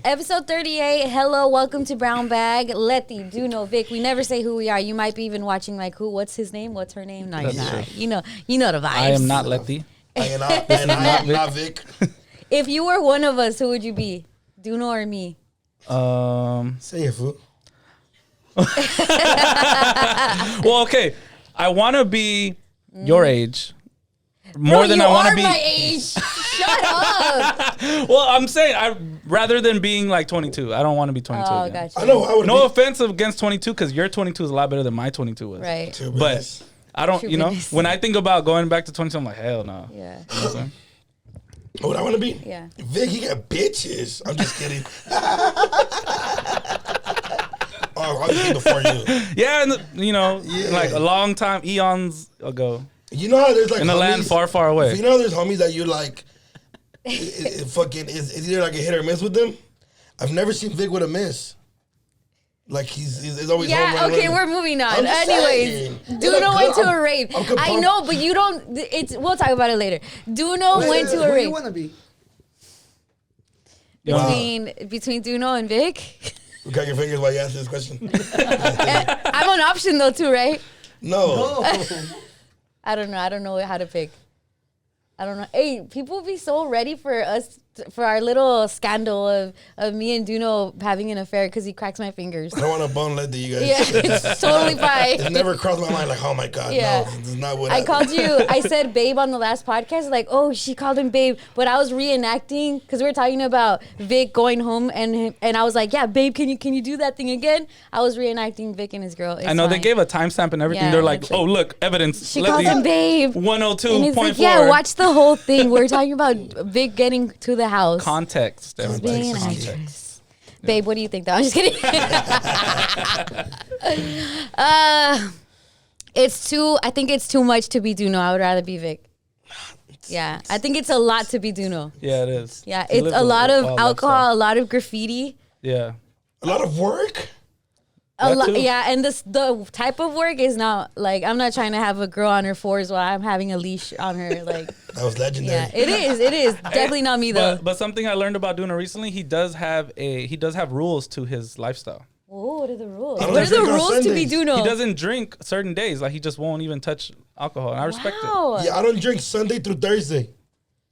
Episode 38. Hello, welcome to Brown Bag. Letty, Doknow, Vic. We never say who we are. You might be even watching like who? What's his name? What's her name? No, you're not. You know the vibes. I am not Letty. I am not Vic. If you were one of us, who would you be? Doknow or me? Say it, fool. Well, okay. I want to be your age. More than I want to be. My age. Shut up. Well, I'm saying rather than being like 22. I don't want to be 22 Oh, again. gotcha. I know. I would No offense against 22 because your 22 is a lot better than my 22 was. Right. But I don't, True business. when I think about going back to 22, I'm like, hell no. Yeah. You know what I'm saying? What I want to be? Yeah. Vic, he got bitches. I'm just kidding. Obviously before you. Yeah, and like a long time, eons ago. You know how there's like in a homies, land far, far away. You know how there's homies that you like, is either like a hit or miss with them? I've never seen Vic with a miss. Like he's always home Yeah, run okay, running. we're moving on. I'm just Anyways, saying. Doknow went to a rave. I'm I know, but you don't. We'll talk about it later. Doknow went to a Who rave. you want to be? Between Doknow and Vic. Cut your fingers while you answer this question. I'm an option though too, right? No. I don't know. I don't know how to pick. I don't know. Hey, people be so ready for us, for our little scandal of me and Doknow having an affair because he cracks my fingers. I don't want to bone let you guys. Yeah, it's totally fine. It never crossed my mind like, oh my God, Yeah. no, this is not what I called you. I said babe on the last podcast. Like, oh, she called him babe, but I was reenacting because we were talking about Vic going home, and I was like, yeah, babe, can you do that thing again? I was reenacting Vic and his girl. It's I know fine. they gave a timestamp and everything. Yeah, They're like, it's like- oh, look, evidence. She calls him babe. 102.4. And it's like, yeah, watch the whole thing. We're talking about Vic getting to the house. Context. Everybody. Being an Context. actress. Babe, what do you think though? I'm just kidding. I think it's too much to be Doknow. I would rather be Vic. Yeah, I think it's a lot to be Doknow. Yeah, it is. Yeah, He it's lives a lot of wild alcohol, lifestyle. a lot of graffiti. Yeah. A lot of work? A That lot, too. yeah, and the type of work is not like I'm not trying to have a girl on her fours while I'm having a leash on her. Like, That was legendary. yeah, it is definitely not me though. But something I learned about Doknow recently, he does have rules to his lifestyle. Oh, what are the rules? I don't What are the drink on rules to be Sundays. Doknow? He doesn't drink certain days. Like he just won't even touch alcohol, and I respect it. Wow. Yeah, I don't drink Sunday through Thursday.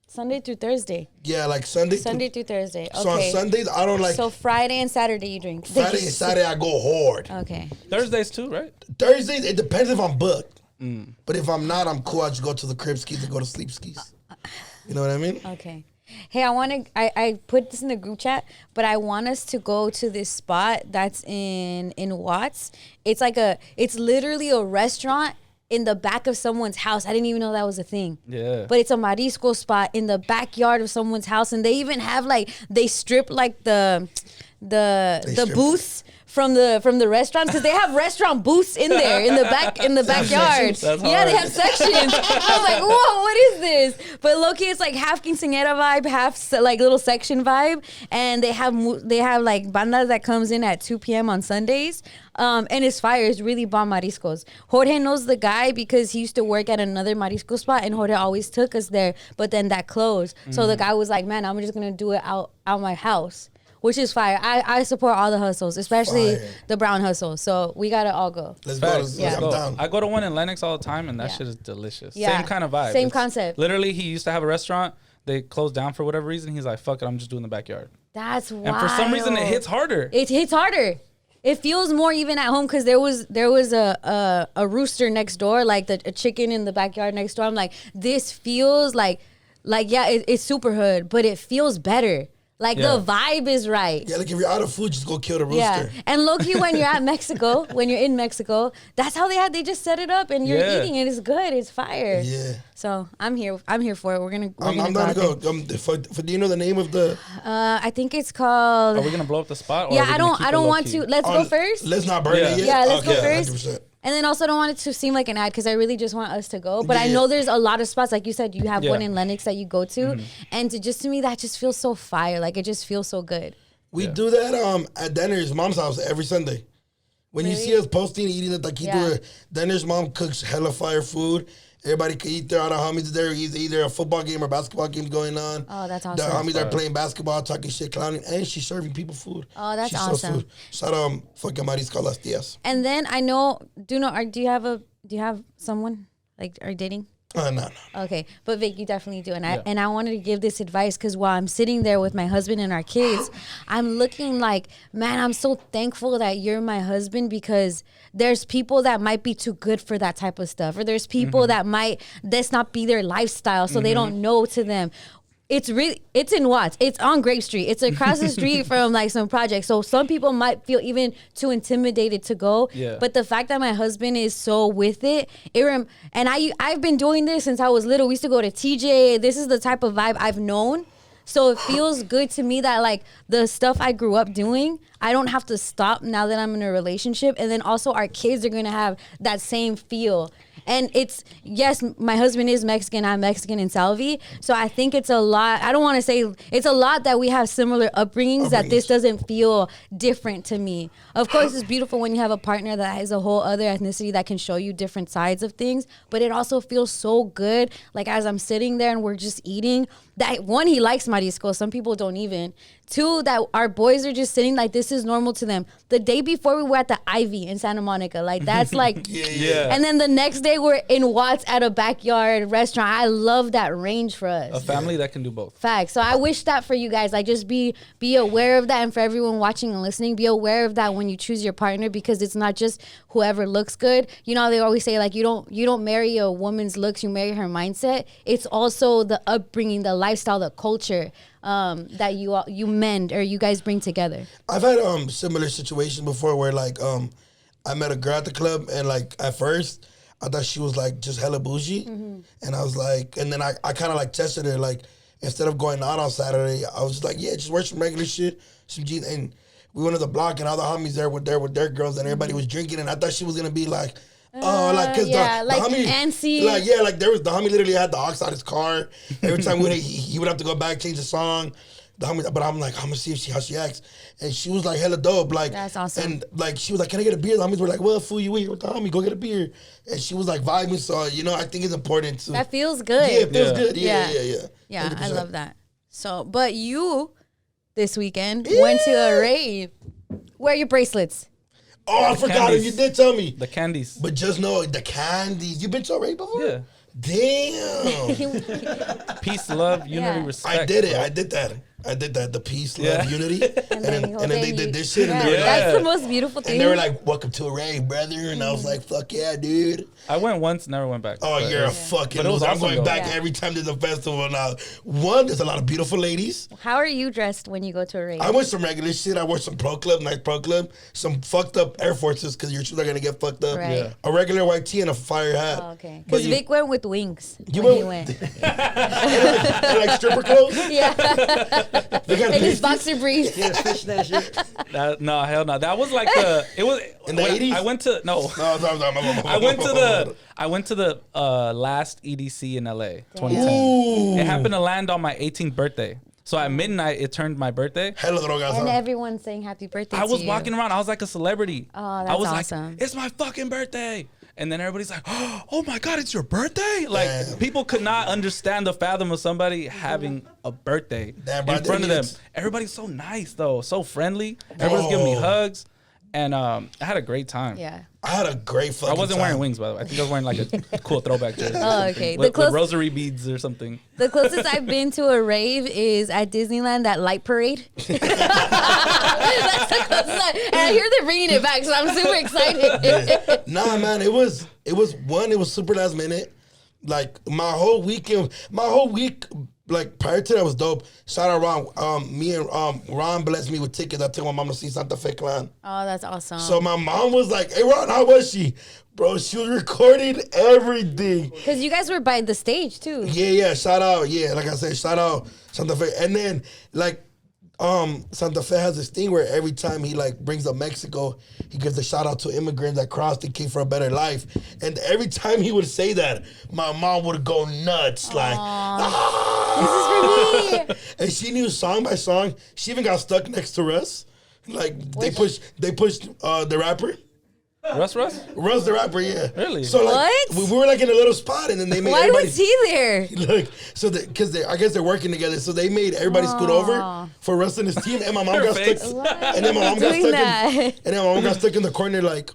Sunday through Thursday. Yeah, like Sunday. Through Thursday. Okay. So on Sundays, I don't like. So Friday and Saturday you drink. Friday and Saturday, I go hard. Okay. Thursdays too, right? Thursdays, it depends if I'm booked. But if I'm not, I'm cool. I just go to the crib skis and go to sleep skis. You know what I mean? Okay. Hey, I put this in the group chat, but I want us to go to this spot that's in Watts. It's literally a restaurant in the back of someone's house. I didn't even know that was a thing. Yeah. But it's a marisco spot in the backyard of someone's house, and they even have they strip like the strip booths from the restaurants because they have restaurant booths in there in the backyard. That's Yeah, they hard. have sections. I was like, whoa, what is this? But low-key, it's like half quinceañera vibe, half like little section vibe, and they have like bandas that comes in at 2 p.m. on Sundays. And it's fire. It's really bomb mariscos. Jorge knows the guy because he used to work at another marisco spot, and Jorge always took us there. But then that closed. So the guy was like, "Man, I'm just gonna do it out my house," which is fire. I support all the hustles, especially Fire. the brown hustle. So we gotta all go. Let's go. Facts. Yeah. Let's I'm go. down. I go to one in Lenox all the time, and that Yeah. shit is delicious. Yeah. Same kind of vibe. Same concept. Literally, he used to have a restaurant. They closed down for whatever reason. He's like, "Fuck it, I'm just doing the backyard." That's wild. And for some reason, it hits harder. It hits harder. It feels more even at home because there was a rooster next door, like a chicken in the backyard next door. I'm like, this feels like yeah, it's super hood, but it feels better. Like Yeah. the vibe is right. Yeah, like if you're out of food, just go kill the rooster. Yeah, and low-key when you're at Mexico, when you're in Mexico, that's how they just set it up and you're Yeah. eating it. It's good. It's fire. Yeah. So I'm here for it. We're gonna I'm go down out to go. Do you know the name of the? there. I think it's called. Are we gonna blow up the spot? Or Yeah, are we I gonna don't. keep I it don't want low-key? to. Let's go first. Let's not burn it yet. Yeah, let's go Okay, first. 100%. And then also don't want it to seem like an ad because I really just want us to go. But I Yeah. know there's a lot of spots. Like you said, you have Yeah. one in Lenox that you go to. And to me, that just feels so fire. Like it just feels so good. We do that at Denner's mom's house every Sunday. When you see us posting, eating the taquito, Yeah. Denner's mom cooks hella fire food. Everybody can eat there. All the homies there. Either a football game or basketball game going on. Oh, that's The awesome. homies are playing basketball, talking shit, clowning, and she's serving people food. Oh, that's She's awesome. Food. Shout out, fucking mariscos las tías. And then I know, do you have someone like are you dating? No. Okay, but Vic, you definitely do, and I wanted to give this advice because while I'm sitting there with my husband and our kids, I'm looking like, man, I'm so thankful that you're my husband because there's people that might be too good for that type of stuff, or there's people that might this not be their lifestyle, so they don't know to them. It's in Watts. It's on Grape Street. It's across the street from like some projects. So some people might feel even too intimidated to go. Yeah. But the fact that my husband is so with it, and I've been doing this since I was little. We used to go to TJ. This is the type of vibe I've known. So it feels good to me that like the stuff I grew up doing, I don't have to stop now that I'm in a relationship. And then also our kids are going to have that same feel. And it's, yes, my husband is Mexican, I'm Mexican in Salvi. So I think it's a lot, I don't want to say, it's a lot that we have similar upbringings that this doesn't feel different to me. Of course, it's beautiful when you have a partner that has a whole other ethnicity that can show you different sides of things. But it also feels so good, like as I'm sitting there and we're just eating, that one, he likes mariscos. Some people don't even. Two, that our boys are just sitting like this is normal to them. The day before we were at the Ivy in Santa Monica. Like that's like, Yeah. And then the next day we're in Watts at a backyard restaurant. I love that range for us. A family that can do both. Facts. So I wish that for you guys. Like just be aware of that, and for everyone watching and listening, be aware of that when you choose your partner, because it's not just whoever looks good. You know, they always say like you don't marry a woman's looks, you marry her mindset. It's also the upbringing, the lifestyle, the culture that you mend or you guys bring together. I've had similar situations before where like I met a girl at the club, and like at first I thought she was like just hella bougie, and I was like, and then I kind of like tested her, like instead of going out on Saturday, I was just like, yeah, just wear some regular shit, some jeans, and we went to the block and all the homies there with their girls, and everybody was drinking, and I thought she was gonna be like, like, cause the homie, antsy. like, yeah, like there was the homie literally had the aux out his car. Every time he would have to go back, change the song. The homie, but I'm like, I'm gonna see how she acts, and she was like hella dope, like that's awesome. And like she was like, can I get a beer? The homies were like, well, fool, you here with the homie, go get a beer. And she was like vibing, so you know, I think it's important to. That feels good. Yeah, it feels good. Yeah. Yeah, 100%. I love that. So, but you this weekend went to a rave. Wear your bracelets. Oh, I forgot it. You did tell me. The candies. But just know the candies. You been to a rave before? Yeah. Damn. Peace, love, unity, Yeah. respect. I did it. bro. I did that. The peace, love, unity. And then they did this shit, and they were like, That's the most beautiful thing. and they were like, welcome to a rave, brother. And I was like, fuck yeah, dude. I went once, never went back. Oh, but you're it a was- fucking but it was loser. I'm awesome, going though. back every time there's a festival now. One, there's a lot of beautiful ladies. How are you dressed when you go to a rave? I wore some regular shit. I wore some Pro Club, nice Pro Club, some fucked up Air Forces because your shoes are going to get fucked up. Right. Yeah. A regular white tee and a fire hat. Oh, okay. But Because Vic went with wings. You when he went- went. and like stripper clothes. Yeah. They got And his pasties. boxer briefs. That shit. No, hell no. That was like it was In the when 80s? I went to No, I went to the last EDC in LA 2010. Ooh. It happened to land on my 18th birthday. So at midnight it turned my birthday. Hella drogas. And huh? everyone saying happy birthday I to was you. walking around. I was like a celebrity. Oh, I that's was awesome. like, it's my fucking birthday. And then everybody's like, oh my God, it's your birthday? Like, Damn. people could not understand the fathom of somebody having a birthday Damn, bro, in front of them. idiots. Everybody's so nice, though, so friendly. Everybody's giving me Oh. hugs. And I had a great time. Yeah. I had a great fucking I wasn't time. wearing wings, by the way. I think I was wearing like a cool throwback jersey. Oh, okay. With rosary beads or something. The closest I've been to a rave is at Disneyland, that light parade. That's the closest and I hear they're bringing it back, so I'm super excited. Nah, man, it was super last minute. Like my whole week, like prior to that was dope. Shout out Ron. Me and Ron blessed me with tickets. I took my mom to see Santa Fe Clan. Oh, that's awesome. So my mom was like, "Hey, Ron, how was she?" Bro, she was recording everything. Because you guys were by the stage, too. Yeah, shout out. Yeah, like I said, shout out Santa Fe. And then, like, Santa Fe has this thing where every time he, like, brings up Mexico, he gives a shout out to immigrants that crossed and came for a better life. And every time he would say that, my mom would go nuts. Like, This is for me. and she knew song by song. She even got stuck next to Russ. Like, they pushed the rapper. Russ? Russ the rapper, yeah. Really? So like, What? we were like in a little spot, and then they made Why everybody. was he there? Look, so because I guess they're working together, so they made everybody scoot over for Russ and his team, and my mom got face. stuck. And then my mom got Doing stuck. that? And then my mom got stuck in the corner, like.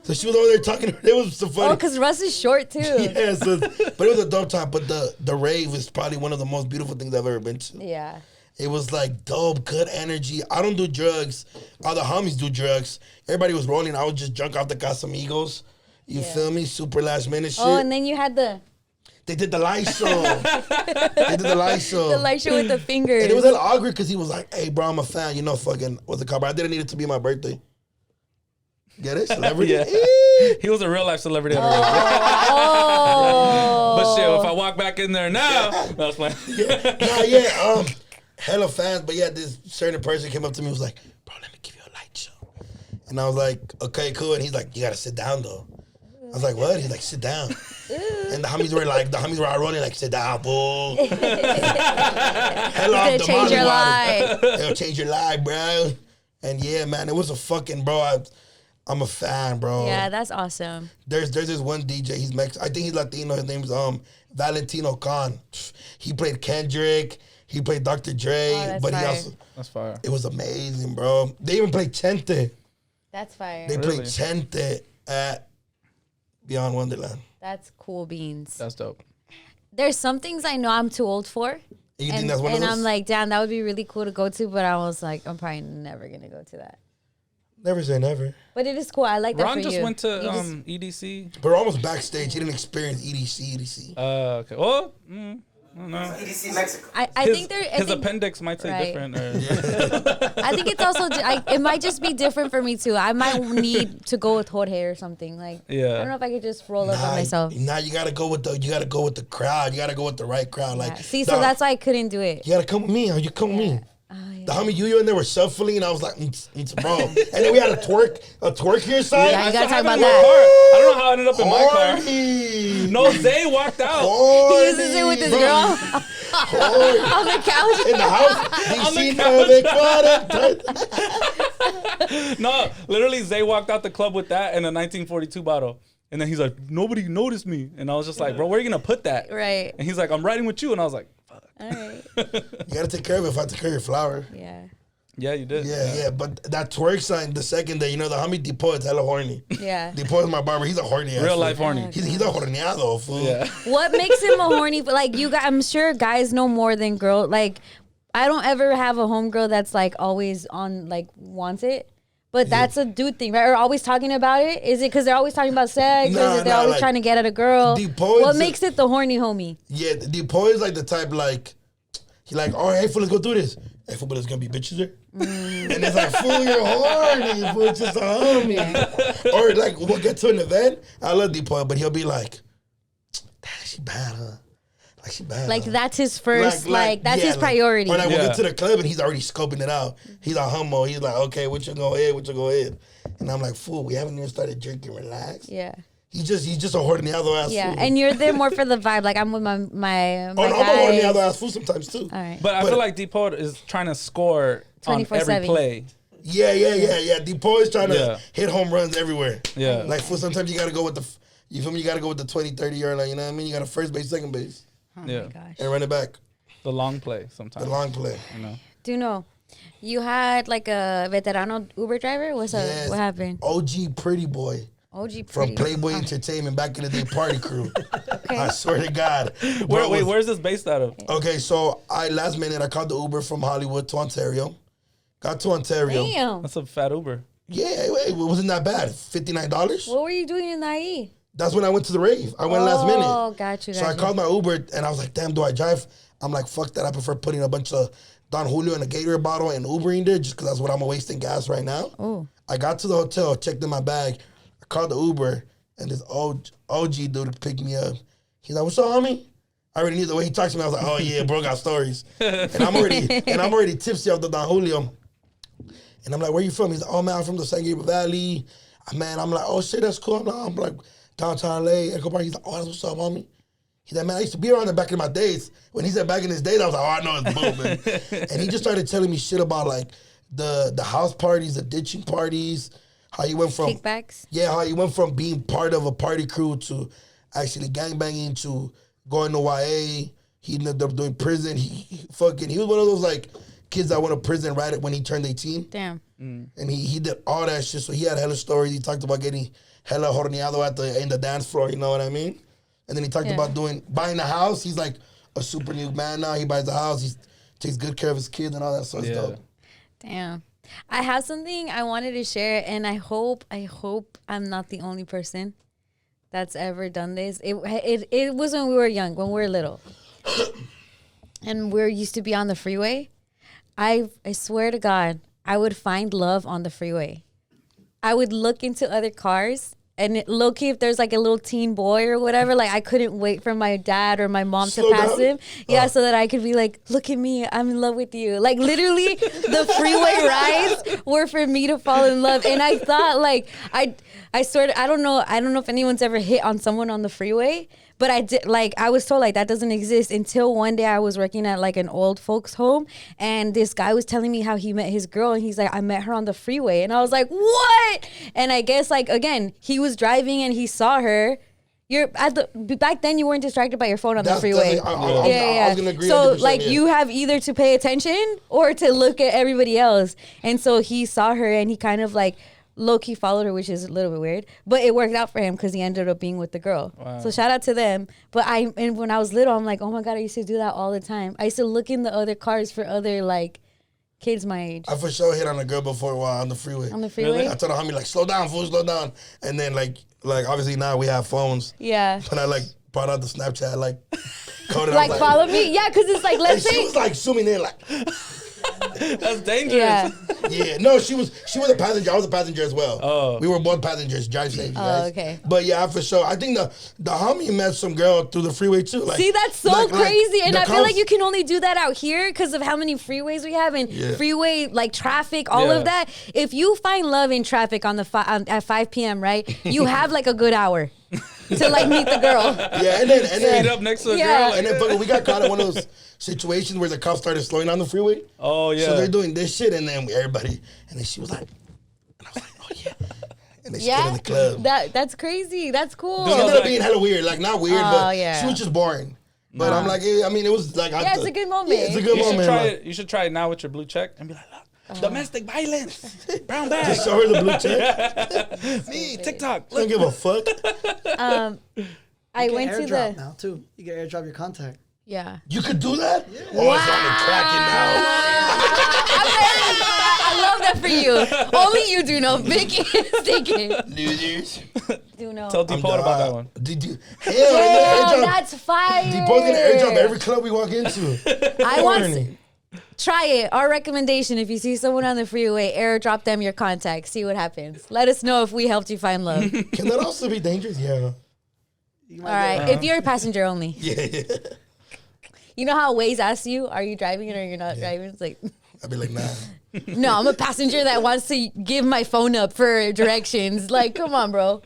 So she was over there talking. It was so funny. Oh, because Russ is short too. Yeah, so, but it was a dope time. But the rave is probably one of the most beautiful things I've ever been to. Yeah. It was like dope, good energy. I don't do drugs. All the homies do drugs. Everybody was rolling. I was just drunk off the Casamigos. You feel me? Super last minute shit. Oh, and then you had They did the light show. They did the light show. the light show with the fingers. And it was a little awkward because he was like, hey, bro, I'm a fan. You know, fucking, what's the cover? I didn't need it to be my birthday. Get it? Celebrity? Yeah. He was a real life celebrity. Oh. But shit, if I walk back in there now, that's fine. Hella fans. But yeah, this certain person came up to me and was like, bro, let me give you a light show. And I was like, okay, cool. And he's like, you got to sit down, though. I was like, what? He's like, sit down. And the homies were all rolling like, sit down, boo. Hell off the change your life. It'll change your life, bro. And yeah, man, it was a fucking, bro. I'm a fan, bro. Yeah, that's awesome. There's this one DJ. He's Mexican. I think he's Latino. His name's Valentino Khan. He played Kendrick. He played Dr. Dre. That's but fire. he also. That's fire. It was amazing, bro. They even played Chente. That's fire. They Really? played Chente at Beyond Wonderland. That's cool beans. That's dope. There's some things I know I'm too old for. And you And, think that's one of and those? I'm like, damn, that would be really cool to go to, but I was like, I'm probably never gonna go to that. Never say never. But it is cool. I like that Ron for just you. went to You just- EDC. But we're almost backstage. He didn't experience EDC. Okay. Well, I don't know. EDC Mexico. I think there. His appendix might say Right. different. Or, I think it's also. It might just be different for me too. I might need to go with Jorge or something. Like, Yeah. I don't know if I could just roll up by myself. Nah, you gotta go with the crowd. You gotta go with the right crowd. Like, Yeah. See, so that's why I couldn't do it. you gotta come with me. Or you come with me. Oh, yeah. The homie you and they were shuffling, and I was like, bro. And then we had a twerk here side. Yeah, you gotta talk happened about in my that. car. I don't know how I ended up in my car. Horny. No, Zay walked out. He uses it with his Bro, girl horny. on the couch. In the house. No, literally, Zay walked out the club with that and a 1942 bottle. And then he's like, nobody noticed me. And I was just like, bro, where are you going to put that? Right. And he's like, I'm riding with you. And I was like, fuck. All right. You gotta take care of it if I take care of your flower. Yeah. Yeah, you did. Yeah. But that twerk sign, the second day, you know, the homie Depo is hella horny. Yeah. Depo is my barber. He's a horny ass Real fool. life horny. He's a horneado, fool. Yeah. What makes him a horny? Like you guys, I'm sure guys know more than girls. Like I don't ever have a homegirl that's like always on like wants it. But that's a dude thing, right? Or always talking about it? Is it because they're always talking about sex? Or is it they're always like, trying to get at a girl? Depo What is makes it the horny homie? Yeah, Depo is like the type like, he like, all right, hey, fool, let's go do this. Hey, fool, but there's gonna be bitches there. And it's like, fool, you're horny, fool, it's just a homie. Or like, we'll get to an event. I love Depo, but he'll be like, damn, she bad, huh? Like, she bad. Like huh? that's his first, like that's yeah, his priority. Or like, we'll Yeah. get to the club and he's already scoping it out. He's a humble. He's like, okay, what you go ahead, And I'm like, fool, we haven't even started drinking, relax. Yeah. He's just a horneado ass Yeah. fool. And you're there more for the vibe. Like I'm with my Oh, no, guys. I'm a horneado ass fool sometimes too. All right. But I feel like Depot is trying to score on every 24/7. play. Yeah. Depo is trying to Yeah. hit home runs everywhere. Yeah. Like, fool, sometimes you got to go with you feel me? You got to go with the 20, 30 yard line, you know what I mean? You got to first base, second base, Oh Yeah. my gosh. and run it back. The long play sometimes. The long play. You know. Do you know? You had like a veterano Uber driver? What's up? Yes. What happened? OG Pretty Boy OG from pretty. Playboy Entertainment back in the day, Party Crew. I swear to God. Where's this based out of? Okay, so last minute I called the Uber from Hollywood to Ontario. Got to Ontario. Damn. That's a fat Uber. Yeah, it wasn't that bad. $59. What were you doing in the IE? That's when I went to the rave. I went last minute. Oh, got you. So I called my Uber and I was like, damn, do I drive? I'm like, fuck that. I prefer putting a bunch of Don Julio in a Gatorade bottle and Ubering there just because that's what I'm wasting gas right now. Oh. I got to the hotel, checked in my bag. I called the Uber and this OG dude picked me up. He's like, what's up, homie? I already knew the way he talks to me. I was like, oh yeah, bro, got stories. and I'm already tipsy off the Don Julio. And I'm like, where you from? He's like, oh man, I'm from the San Gabriel Valley. Man, I'm like, oh shit, that's cool. I'm like downtown LA, Echo Park. He's like, oh, that's what's up, homie. He's like, man, I used to be around there back in my days. When he said back in his days, I was like, oh, I know it's booming. And he just started telling me shit about like the house parties, the ditching parties, how he went from kickbacks. Yeah, how he went from being part of a party crew to actually gangbanging to going to YA. He ended up doing prison. He was one of those like kids that went to prison right when he turned 18. Damn. And he did all that shit. So he had hella stories. He talked about getting hella horneado in the dance floor. You know what I mean? And then he talked about buying a house. He's like a super new man now. He buys a house. He takes good care of his kids and all that sort of stuff. Damn. I have something I wanted to share, and I hope I'm not the only person that's ever done this. It was when we were young, when we were little. And we used to be on the freeway. I swear to God, I would find love on the freeway. I would look into other cars, and low-key, if there's like a little teen boy or whatever, like I couldn't wait for my dad or my mom to pass him. Yeah, so that I could be like, look at me, I'm in love with you. Like literally, the freeway rides were for me to fall in love. And I thought like, I don't know if anyone's ever hit on someone on the freeway. But I did, like, I was told, like, that doesn't exist until one day I was working at, like, an old folks home, and this guy was telling me how he met his girl, and he's like, I met her on the freeway. And I was like, what? And I guess, like, again, he was driving, and he saw her. Back then, you weren't distracted by your phone on the freeway. I was going to agree. So, like, you have either to pay attention or to look at everybody else. And so he saw her, and he kind of, like, low-key followed her, which is a little bit weird, but it worked out for him because he ended up being with the girl. Wow. So shout out to them. But when I was little, I'm like, oh my God, I used to do that all the time. I used to look in the other cars for other like kids my age. I for sure hit on a girl before while on the freeway. On the freeway? Really? I told her homie like, slow down, fool, slow down. And then like obviously now we have phones. Yeah. But I like brought out the Snapchat, like coded like follow me? Yeah, because it's like, let's say. She was like zooming in like. That's dangerous. Yeah. No, she was a passenger. I was a passenger as well. Oh. We were both passengers. Drive safe, you guys. Oh, okay. But yeah, for sure. I think the homie met some girl through the freeway too. Like, see, that's so crazy. And I feel like you can only do that out here because of how many freeways we have and freeway like traffic, all of that. If you find love in traffic on the at 5 p.m., right? You have like a good hour to like meet the girl. Yeah, and then meet up next to a girl. And then we got caught in one of those situations where the cops started slowing down the freeway. Oh yeah. So they're doing this shit, and then everybody, and then she was like, and I was like, oh yeah. And then she came to the club. That's crazy. That's cool. It ended up being hella weird. Like not weird, but she was just boring. But I'm like, I mean, it was like, it's a good moment. Yeah, it's a good moment. You should try it now with your blue check and be like, look, domestic violence, brown bag. Just show her the blue check. Me, TikTok. Don't give a fuck. I went to the now too. You can airdrop your contact. Yeah. You could do that? Yeah. Oh, it's on the cracking now. I love that for you. Only you do know. Vic is thinking. Losers. Do know. Tell Depot about that one. Hell, that's fire. Depo's gonna airdrop every club we walk into. I want to try it. Our recommendation, if you see someone on the freeway, airdrop them your contact. See what happens. Let us know if we helped you find love. Can that also be dangerous? Yeah. All right. If you're a passenger only. Yeah. You know how Waze asks you, are you driving it or you're not driving? It's like, I'd be like, nah. No, I'm a passenger that wants to give my phone up for directions. Like, come on, bro.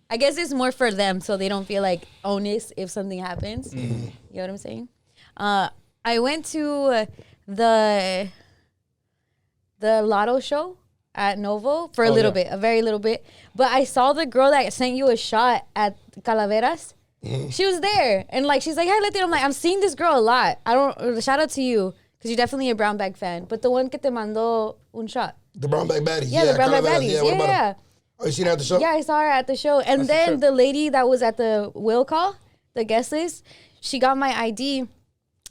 I guess it's more for them so they don't feel like onus if something happens. You know what I'm saying? I went to the Lotto show at Novo for a little bit, a very little bit. But I saw the girl that sent you a shot at Calaveras. She was there, and like she's like, "Hey, Letty." I'm like, I'm seeing this girl a lot. Shout out to you because you're definitely a brown bag fan. But the one que te mandó un shot, the brown bag baddies, the brown bag baddies, yeah. Oh, you seen her at the show? Yeah, I saw her at the show, and then the lady that was at the will call, the guest list, she got my ID,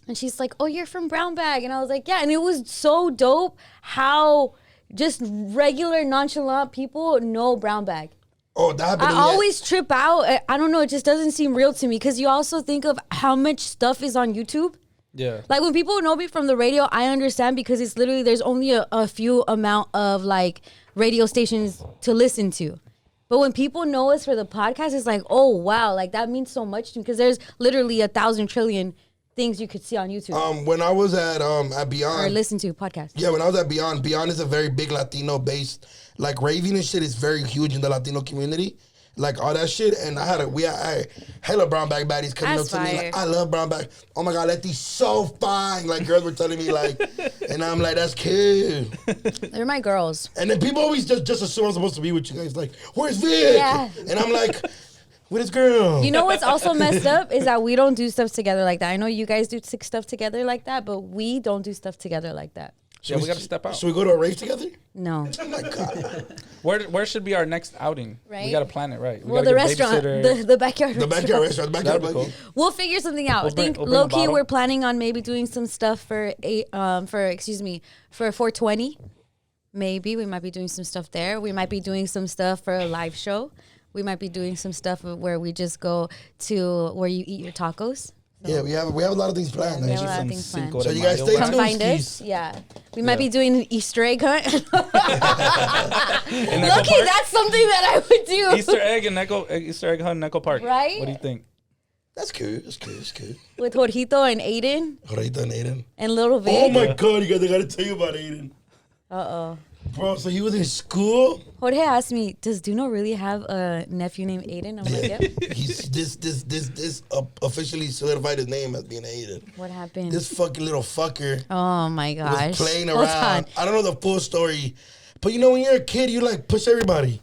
and she's like, "Oh, you're from Brown Bag," and I was like, "Yeah," and it was so dope how just regular nonchalant people know Brown Bag. Oh, that happened. I always trip out. I don't know. It just doesn't seem real to me because you also think of how much stuff is on YouTube. Yeah. Like when people know me from the radio, I understand because it's literally there's only a few amount of like radio stations to listen to. But when people know us for the podcast, it's like, oh wow, like that means so much to me because there's literally 1,000 trillion things you could see on YouTube. When I was at Beyond or listen to podcasts. Yeah, when I was at Beyond is a very big Latino based, like raving and shit is very huge in the Latino community. like all that shit. And I had hella brown bag baddies coming That's up to me fire. like, I love brown bag. Oh my God, Letty's so fine. Like girls were telling me like, and I'm like, that's cute. They're my girls. And then people always just assume I'm supposed to be with you guys. Like, where's Vic? Yeah. And I'm like, with his girl. You know what's also messed up is that we don't do stuff together like that. I know you guys do stuff together like that, but we don't do stuff together like that. Yeah, we got to step out. Should we go to a rave together? No. Oh my God. Where should be our next outing? Right? We got to plan it right. We Well, gotta the get a restaurant, babysitter. the backyard The backyard restaurant, the backyard That'd be buggy. cool. We'll figure something out. We'll I think bring a low key bottle. we're planning on maybe doing some stuff for 420. Maybe we might be doing some stuff there. We might be doing some stuff for a live show. We might be doing some stuff where we just go to where you eat your tacos. Yeah, we have a lot of things planned. we have a actually. lot of Some things Cinco planned. de So you guys Mayo stay vibes. Come tuned. find us. skis. Yeah. We might be doing an Easter egg hunt. In Echo Lucky, Park? that's something that I would do. Easter egg hunt in Echo Park. Right? What do you think? That's cool. That's cool. That's cool. With Jorgito and Aiden Jorgito and Aiden. and Little Vic. Oh my God, you guys, I gotta tell you about Aiden. Uh-oh. Bro, so he was in school. Jorge asked me, does Duno really have a nephew named Aiden? I'm like, yep. He's this officially solidified his name as being Aiden. What happened? This fucking little fucker Oh my gosh. was playing Hold around. on. I don't know the full story, but you know when you're a kid, you like push everybody.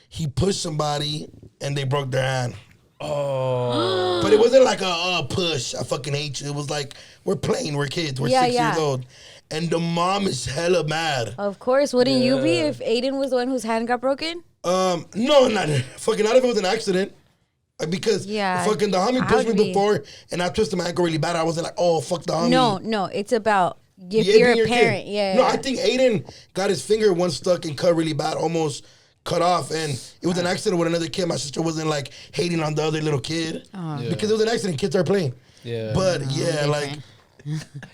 He pushed somebody and they broke their hand. Oh. But it wasn't like a push. I fucking hate you. It was like we're playing. We're kids. We're 6 years old, and the mom is hella mad. Of course. Wouldn't you be Yeah. if Aiden was the one whose hand got broken? No, not fucking. Not if it was an accident. Because Yeah, fucking the homie I pushed would me be. before, and I twisted my ankle really bad. I wasn't like, oh fuck the homie. No. It's about if Yeah, you're being a your parent. kid. Yeah. No, I think Aiden got his finger one stuck and cut really bad, almost cut off, and it was an accident with another kid. My sister wasn't like hating on the other little kid because it was an accident. Kids are playing. Yeah. But yeah, like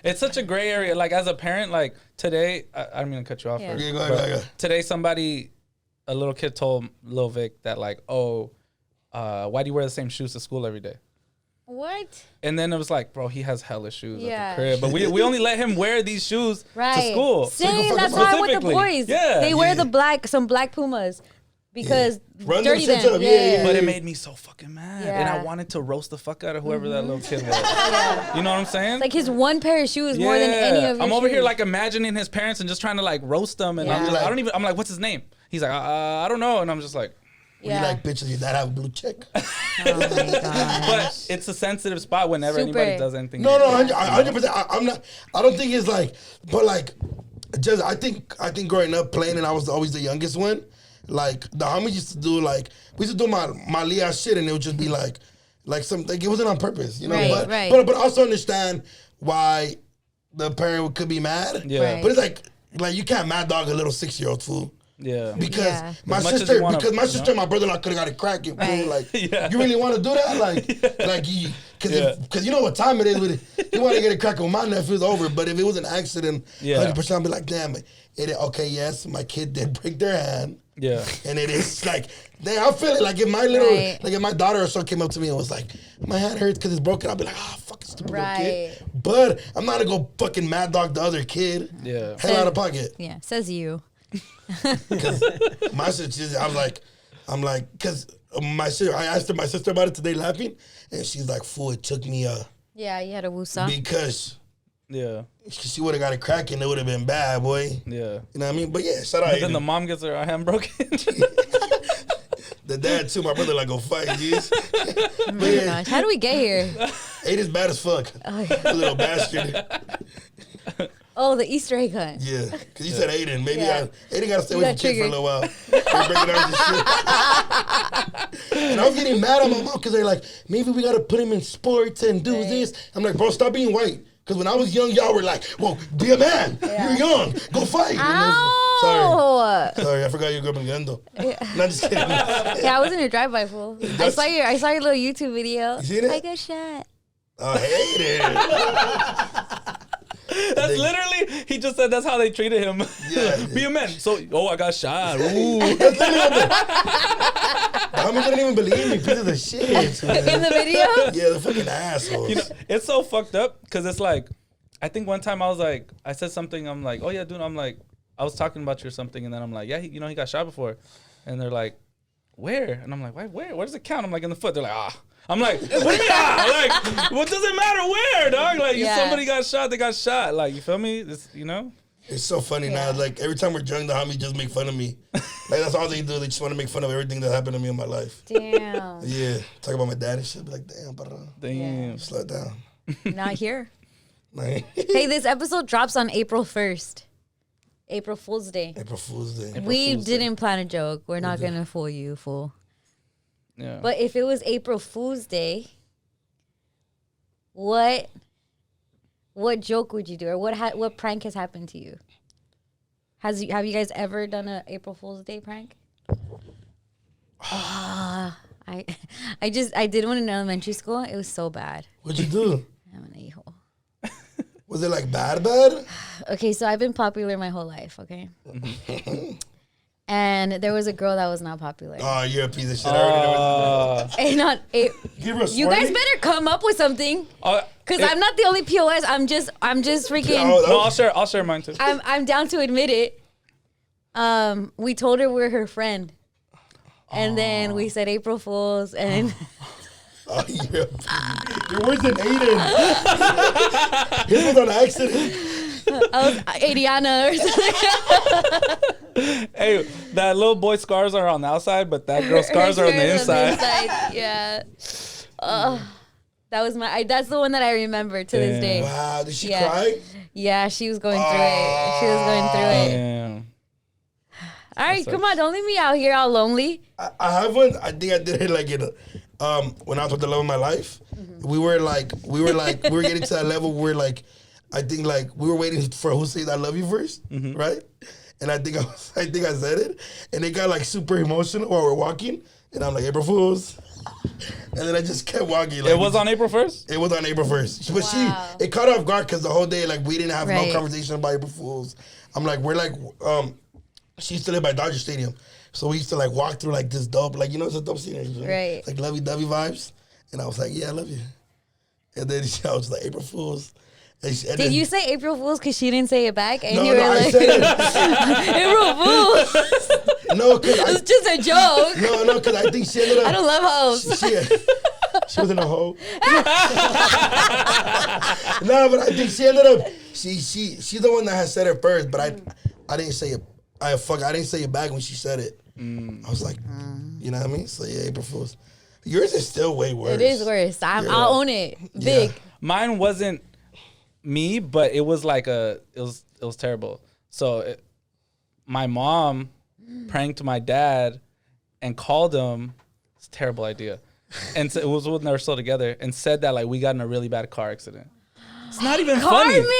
It's such a gray area. Like as a parent, like today, I don't mean to cut you off. Yeah. Yeah, go ahead, go ahead. Today, a little kid told Lil Vic that like, oh, why do you wear the same shoes to school every day? What? And then it was like, bro, he has hella shoes Yeah. at the crib. But we only let him wear these shoes Right. to school. Same. fuck That's about why with the specifically. boys. Yeah. They wear Yeah. some black Pumas because Run them dirty shits them. up. Yeah. But it made me so fucking mad. And I Yeah. wanted to roast the fuck out of whoever that little kid was. You know what I'm saying? Like his one pair of shoes more than any of your I'm over here shoes. like imagining his parents and just trying to like roast them. And I'm Yeah. just like, I'm like, what's his name? He's like, I don't know. And I'm just like, You like bitches, your dad have a blue check. Oh my god. but it's a sensitive spot whenever Super. anybody does anything. No, 100%. I'm not. I don't think it's like, but like, just I think growing up playing and I was always the youngest one. Like the homies used to do like we used to do my Leah shit and it would just be like some like it wasn't on purpose, you know. Right, but, right. but also understand why the parent could be mad. Yeah. Right. But it's like you can't mad dog a little 6-year-old fool. Yeah. Because Yeah. my As much as sister, you wanna, because my you sister know? and my brother-in-law could have got it cracking. Right. Fool. Like, Yeah. you really want to do that? Like you, because you know what time it is with it. You want to get it cracking with my nephew's over. But if it was an accident, Yeah. 100%, I'd be like, damn it. Okay, yes, my kid did break their hand. Yeah. And it is like, damn, I feel it. Like if my little, Right. like if my daughter or son came up to me and was like, my hand hurts because it's broken, I'd be like, fucking stupid little kid. Right. But I'm not gonna go fucking mad dog the other kid. Yeah. Hell out of pocket. Yeah, says you. Because my sister, I'm like, because my sister, I asked my sister about it today laughing, and she's like, fool, it took me Yeah, you had a woosah. because Yeah. she would have got it cracking, it would have been bad, boy. Yeah. You know what I mean? But yeah, shout out And then the Aiden. mom gets her hand broken. The dad too, my brother like go fight, jeez. Oh my gosh. How do we get here? Aiden's bad as fuck. A little bastard. Oh, the Easter egg hunt. Yeah, because you said Aiden. Maybe Yeah. Aiden got to stay You away from got kids for a triggered. little while. They're breaking arms and shit. And I was getting mad at my mom because they're like, maybe we got to put him in sports and do this. I'm like, bro, stop being white. Because when I was young, y'all were like, well, be a man. Yeah. You're young. Go fight. And Ow! Sorry, I forgot you grew up in Gando. No, I'm just kidding. Yeah, I was in your drive-by, fool. I saw your little YouTube video. You seen it? I got shot. I hate it. That's literally, he just said that's how they treated him. Yeah. Be a man. So, I got shot. Ooh. That's literally what the homies didn't even believe me. Pieces of shit. Man. In the video? Yeah, the fucking assholes. You know, it's so fucked up because it's like, I think one time I said something, I'm like, oh yeah, dude, I'm like, I was talking about you or something, and then I'm like, yeah, he got shot before. And they're like, where? And I'm like, why, where? Where's the count? I'm like, in the foot. They're like, ah. I'm like, what do you mean, ah? Like, what does it matter where, dog? Like, if somebody got shot, they got shot. Like, you feel me? It's, you know? It's so funny now. Like, every time we're drunk, the homies just make fun of me. Like, that's all they do. They just want to make fun of everything that happened to me in my life. Damn. Yeah. Talk about my dad and shit. Be like, damn, bro. Damn. Slow down. Not here. Like, Hey, this episode drops on April 1st. April Fool's Day. April Fool's Day. We didn't plan a joke. We're not going to fool you, fool. Yeah. But if it was April Fool's Day, what joke would you do, or what prank has happened to you? Have you guys ever done a April Fool's Day prank? I did one in elementary school. It was so bad. What'd you do? I'm an a-hole. Was it like bad? Okay, so I've been popular my whole life. Okay. And there was a girl that was not popular. Oh, you're a piece of shit. I already know. You guys better come up with something, because I'm not the only POS. I'm just freaking. No, I'll share mine too. I'm down to admit it. We told her we're her friend, and then we said April Fools, and Oh, you're worse than Aiden. His was on accident. I was Adriana or something. Hey, that little boy scars are on the outside, but that girl scars are on the inside. Yeah. That was that's the one that I remember to this day. Wow, did she cry? Yeah, she was going through it. She was going through it. Damn. All right, come on, don't leave me out here all lonely. I have one. I think I did it like in when I was with the love of my life. We were getting to that level where like I think like we were waiting for who says I love you first, right? And I think I said it, and it got like super emotional while we're walking, and I'm like, April Fools. And then I just kept walking. Like, It was on April 1st? It was on April 1st. But it caught off guard because the whole day, like, we didn't have no conversation about April Fools. I'm like, she used to live by Dodger Stadium. So we used to, like, walk through, like, this dope, like, you know, it's a dope scenery. Right. Like, lovey-dovey vibes. And I was like, yeah, I love you. And then I was like, April Fools. Did you say April Fools because she didn't say it back? And No, you were I like, said it. April Fools. No, because It's just a joke. No, because I think she ended up. I don't love hoes. She wasn't a hoe. No, but I think she ended up. She's the one that has said it first, but I didn't say it. I didn't say it back when she said it. I was like, you know what I mean? So yeah, April Fools. Yours is still way worse. It is worse. I'll own it. Big. Yeah. Mine wasn't me, but it was like it was terrible. So my mom pranked my dad and called him. It's a terrible idea. And so it was when they were still together, and said that like we got in a really bad car accident. It's not even funny. Carmen!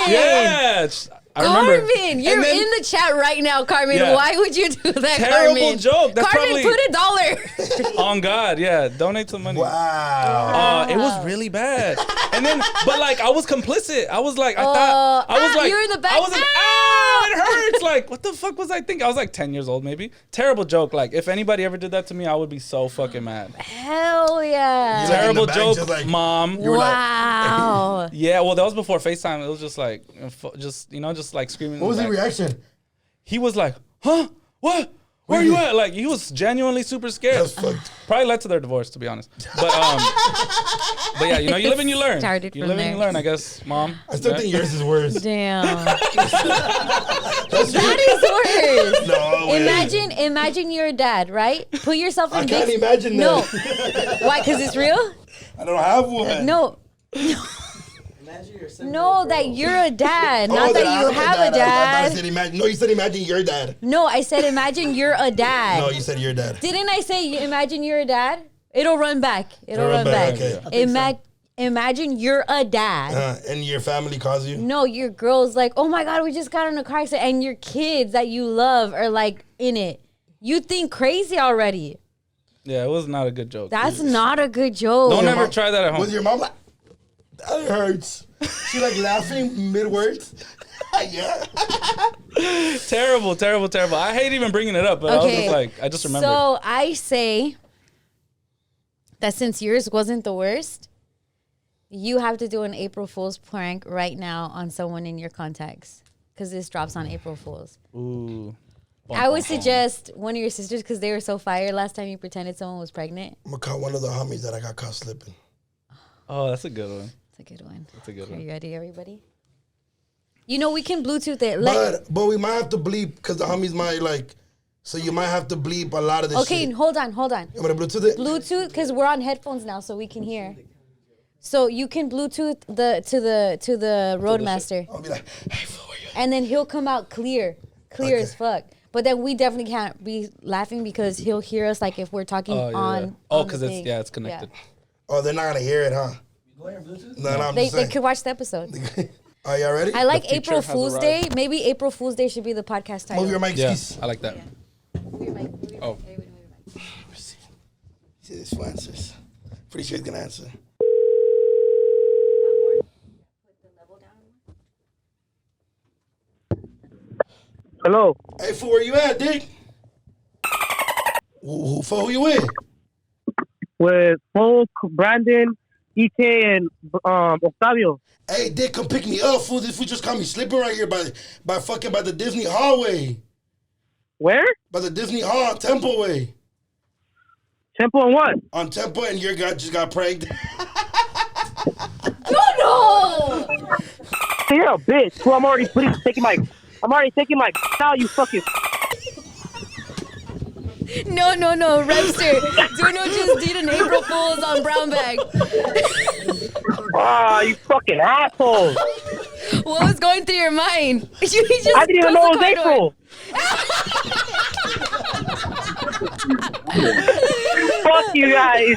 Yeah, I remember. Carmen, you're in the chat right now, Carmen. Yeah. Why would you do that, Terrible Carmen? joke. That's Carmen, probably put $1. on God. Yeah, donate some money. Wow. It was really bad. And then, but like I was complicit. I was like, I thought I was like, you're in the back. I was like, it hurts. Like, what the fuck was I thinking? I was like 10 years old, maybe. Terrible joke. Like, if anybody ever did that to me, I would be so fucking mad. Hell yeah. You're like in the Terrible back, joke, just like, mom. Wow. Yeah, well, that was before FaceTime. It was just like, just like screaming. What was the reaction? He was like, huh? What? Where are you at? Like, he was genuinely super scared. That's fucked. Probably led to their divorce, to be honest. But yeah, you know, you live and you learn. Started You from live and there. you learn, I guess, mom. I still think yours is worse. Damn. That is worse. No way. Imagine you're a dad, right? Put yourself in I can't imagine No. that. Why? Because it's real? I don't have one. No. No, that you're a dad, not that you have a I dad. said imagine. No, you said imagine your dad. No, I said imagine you're a dad. No, you said your dad. Didn't I say imagine you're a dad? It'll run back. It'll run back. Okay. Imagine you're a dad. And your family calls you? No, your girl's like, oh my God, we just got in a car accident. And your kids that you love are like in it. You think crazy already. Yeah, it was not a good joke. That's not a good joke. Don't ever try that at home. Was your mom like, that hurts? She like laughing mid-words? Yeah. Terrible. I hate even bringing it up, but I was just like, I just remembered. So I say that since yours wasn't the worst, you have to do an April Fool's prank right now on someone in your contacts. Because this drops on April Fool's. Ooh. I would suggest one of your sisters because they were so fired last time you pretended someone was pregnant. I'm gonna call one of the homies that I got caught slipping. Oh, that's a good one. That's a good one. That's a good Are one. you ready, everybody? You know, we can Bluetooth it. But we might have to bleep because the homies might like. So you might have to bleep a lot of this shit. Okay, hold on. You want to Bluetooth it? Bluetooth, because we're on headphones now, so we can hear. So you can Bluetooth to the Roadmaster, I'll be like, hey, fool, where you at? and then he'll come out clear as fuck. But then we definitely can't be laughing because he'll hear us like if we're talking on. Oh, on because the it's thing. it's connected. Yeah. Oh, they're not gonna hear it, huh? No, I'm They just saying. could watch the episode. Are y'all ready? I like future April has Fool's Day. arrived. Maybe April Fool's Day should be the podcast title. Move your mic, Yeah, skis. I like that. Oh. See this fool answers. Pretty sure he's gonna answer. Hello. Hey, fool, where you at, Dick? Who you with? With Folk, Brandon, EK, and Octavio. Hey, Dick, come pick me up, fool. This fool just caught me slipping right here by the Disney hallway. Where? By the Disney Hall, Temple Way. Temple and what? On Temple, and your guy just got pranked. No! You're a bitch. Well, I'm already taking my now, you fucking. No, Repster. Duno just did an April Fool's on Brown Bag. Ah, you fucking asshole. What was going through your mind? I didn't even know it was April. Fuck you guys.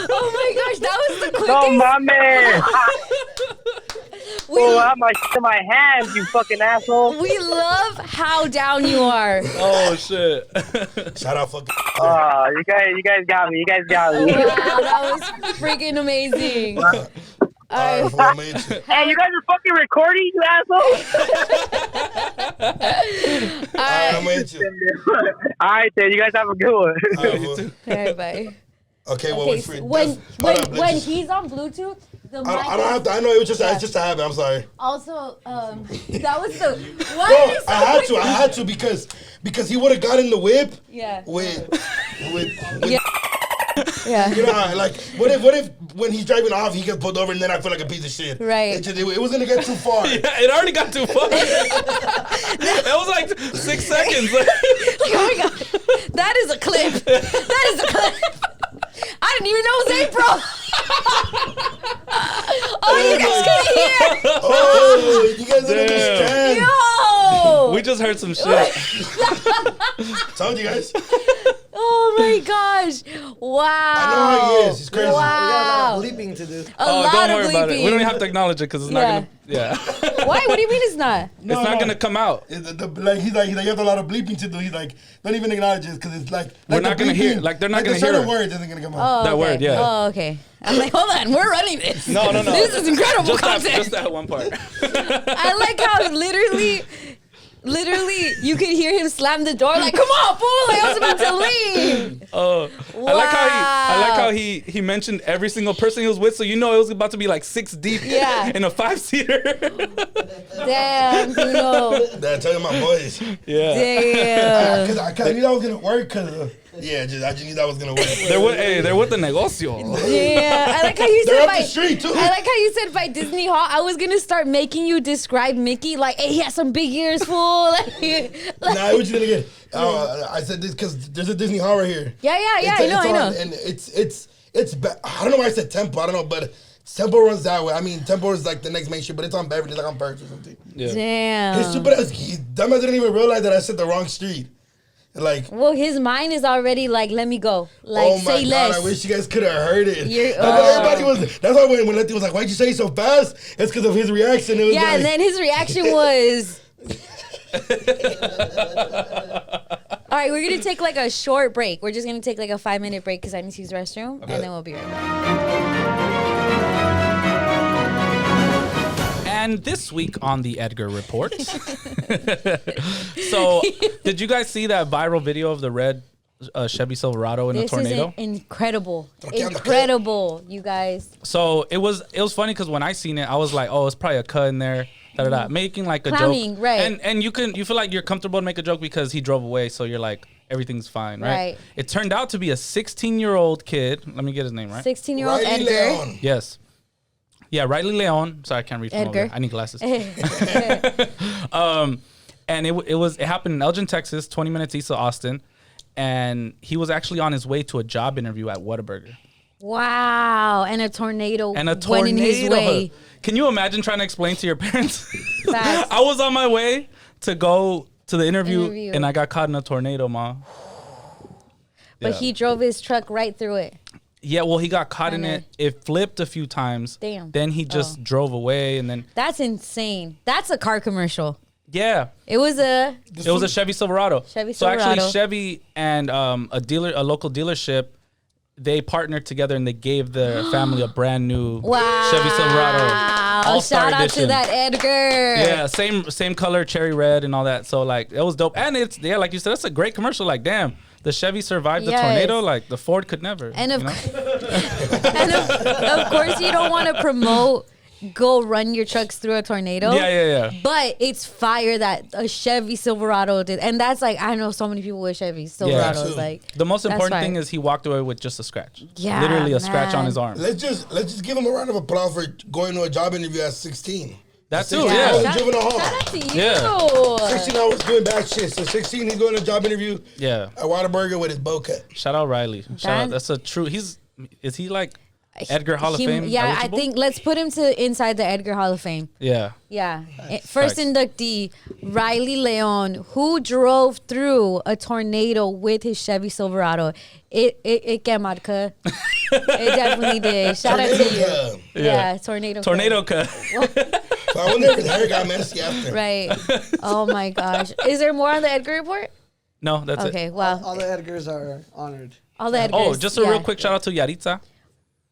Oh my gosh, that was the quickest. No, my man. Oh, I have my shit in my hands, you fucking asshole. We love how down you are. Oh shit. Shout out, fucking. You guys got me. You guys got me. Wow, that was freaking amazing. All right, fool, I made you. Hey, you guys are fucking recording, you asshole. All right, I made you. All right, then. You guys have a good one. All right, fool. All right, bye. Okay, well, Okay, wait for so it. when Let's just- he's on Bluetooth, the mic I don't have to. I know it was just it's just a habit. I'm sorry. also that was the why Bro, are you so I had to because he would have got in the whip Yeah. with Yeah. you know how, like what if when he's driving off he gets pulled over and then I feel like a piece of shit. Right. It was gonna get too far. Yeah, it already got too far. That was like 6 seconds. Oh my god. That is a clip. That is a clip. I didn't even know it was April. Oh, you guys couldn't hear. Oh, you guys didn't understand. Yo. We just heard some shit. Told you guys. Oh my gosh. Wow. I know how he is. He's crazy. Wow. We got a lot of bleeping to do. A lot Don't of worry about it. We don't bleeping. even have to acknowledge it because it's not gonna. Yeah. Why? What do you mean it's not? It's not gonna come out. He's like you have a lot of bleeping to do. He's like, don't even acknowledge it because it's like We're the not gonna hear- bleeping, like, they're not gonna the hear certain it. words isn't gonna come out. Oh, That okay. word, yeah. Oh, okay. I'm like, hold on, we're running this. No. This is incredible Just content. that one part. I like how literally, you could hear him slam the door. Like, come on, fool! Like, I was about to leave. Oh, I like how he mentioned every single person he was with, so you know it was about to be like 6 deep Yeah. in a 5-seater. Damn, Duno. Dad, tell you my boys. Yeah. Damn. Because I knew that was gonna work. I just knew that was gonna work. They're with the negocio. Yeah, I like how you They're said up the street too. I like how you said by Disney Hall. I was gonna start making you describe Mickey like, hey, he has some big ears, fool. Nah, what you gonna get? I said this because there's a Disney Hall right here. Yeah, I know. And it's I don't know why I said Temple. I don't know, but Temple runs that way. I mean, Temple is like the next main street, but it's on Beverly, like on Perch or something. Yeah. Damn. His stupid ass, dumbass didn't even realize that I said the wrong street. Like, Well, his mind is already like, let me go. Like, oh my say God, less. I wish you guys could have heard it. You're- That's why when Letty was like, why'd you say so fast? It's because of his reaction. It was Yeah, like, and then his reaction was. All right, we're gonna take like a short break. We're just gonna take like a 5-minute break because I need to use the restroom, and then we'll be right back. And this week on the Edgar Report. So, did you guys see that viral video of the red Chevy Silverado in a This tornado? is incredible, Tornada Cuh. incredible, you guys. So it was funny because when I seen it, I was like, oh, it's probably a cut in there. making like a Clowning, joke, right. And you feel like you're comfortable to make a joke because he drove away, so you're like everything's fine, right? Right. It turned out to be a 16-year-old kid. Let me get his name right. 16-year-old Riley Edgar. Leon. Yes. Yeah, Riley Leon. Sorry, I can't read from over Edgar. there. I need glasses. And it happened in Elgin, Texas, 20 minutes east of Austin, and he was actually on his way to a job interview at Whataburger. Wow, and a tornado And a went in his way. tornado. Can you imagine trying to explain to your parents? Facts. I was on my way to go to the interview. And I got caught in a tornado, Ma. But Yeah. he drove his truck right through it. Yeah, well, he got caught in it. It flipped a few times. Damn. Then he just drove away, and then That's insane. That's a car commercial. yeah, It was a it was a Chevy Silverado. Chevy So actually, Silverado. Chevy and a local dealership, they partnered together and they gave the family a brand new wow. Chevy Silverado. All-Star Shout out edition. to that Edgar. Yeah, same color, cherry red and all that. So like it was dope. And it's like you said, that's a great commercial. Like damn, the Chevy survived the Yes. tornado. Like the Ford could never. And of, you know? and of course, you don't want to promote go run your trucks through a tornado. Yeah. But it's fire that a Chevy Silverado did. And that's like, I know so many people with Chevy Silverados. Yeah. Like, The most that's important fire. thing is he walked away with just a scratch. Yeah, Literally a scratch on man. his arm. Let's just give him a round of applause for going to a job interview at 16. That too, 16 yeah. hours Shout, juvenile hall. shout out to you. Yeah. 16 hours doing bad shit. So 16, he's going to a job interview Yeah. at Whataburger with his bow cut. Shout out Riley. Shout out. That's a true. Is he like Edgar Hall of Fame? Yeah, eligible? I think let's put him to inside the Edgar Hall of Fame. Yeah. Yeah. First Facts. inductee, Riley Leon, who drove through a tornado with his Chevy Silverado. It quemad, Cuh. It definitely did. Shout out to you. Cuh. Yeah, tornado. Tornado Cuh. So I wonder if his hair got messy after. Right. Oh my gosh. Is there more on the Edgar report? No, that's it. Okay, well, All the Edgars are honored. all the Edgars. Oh, just a real quick shout out to Yaritza.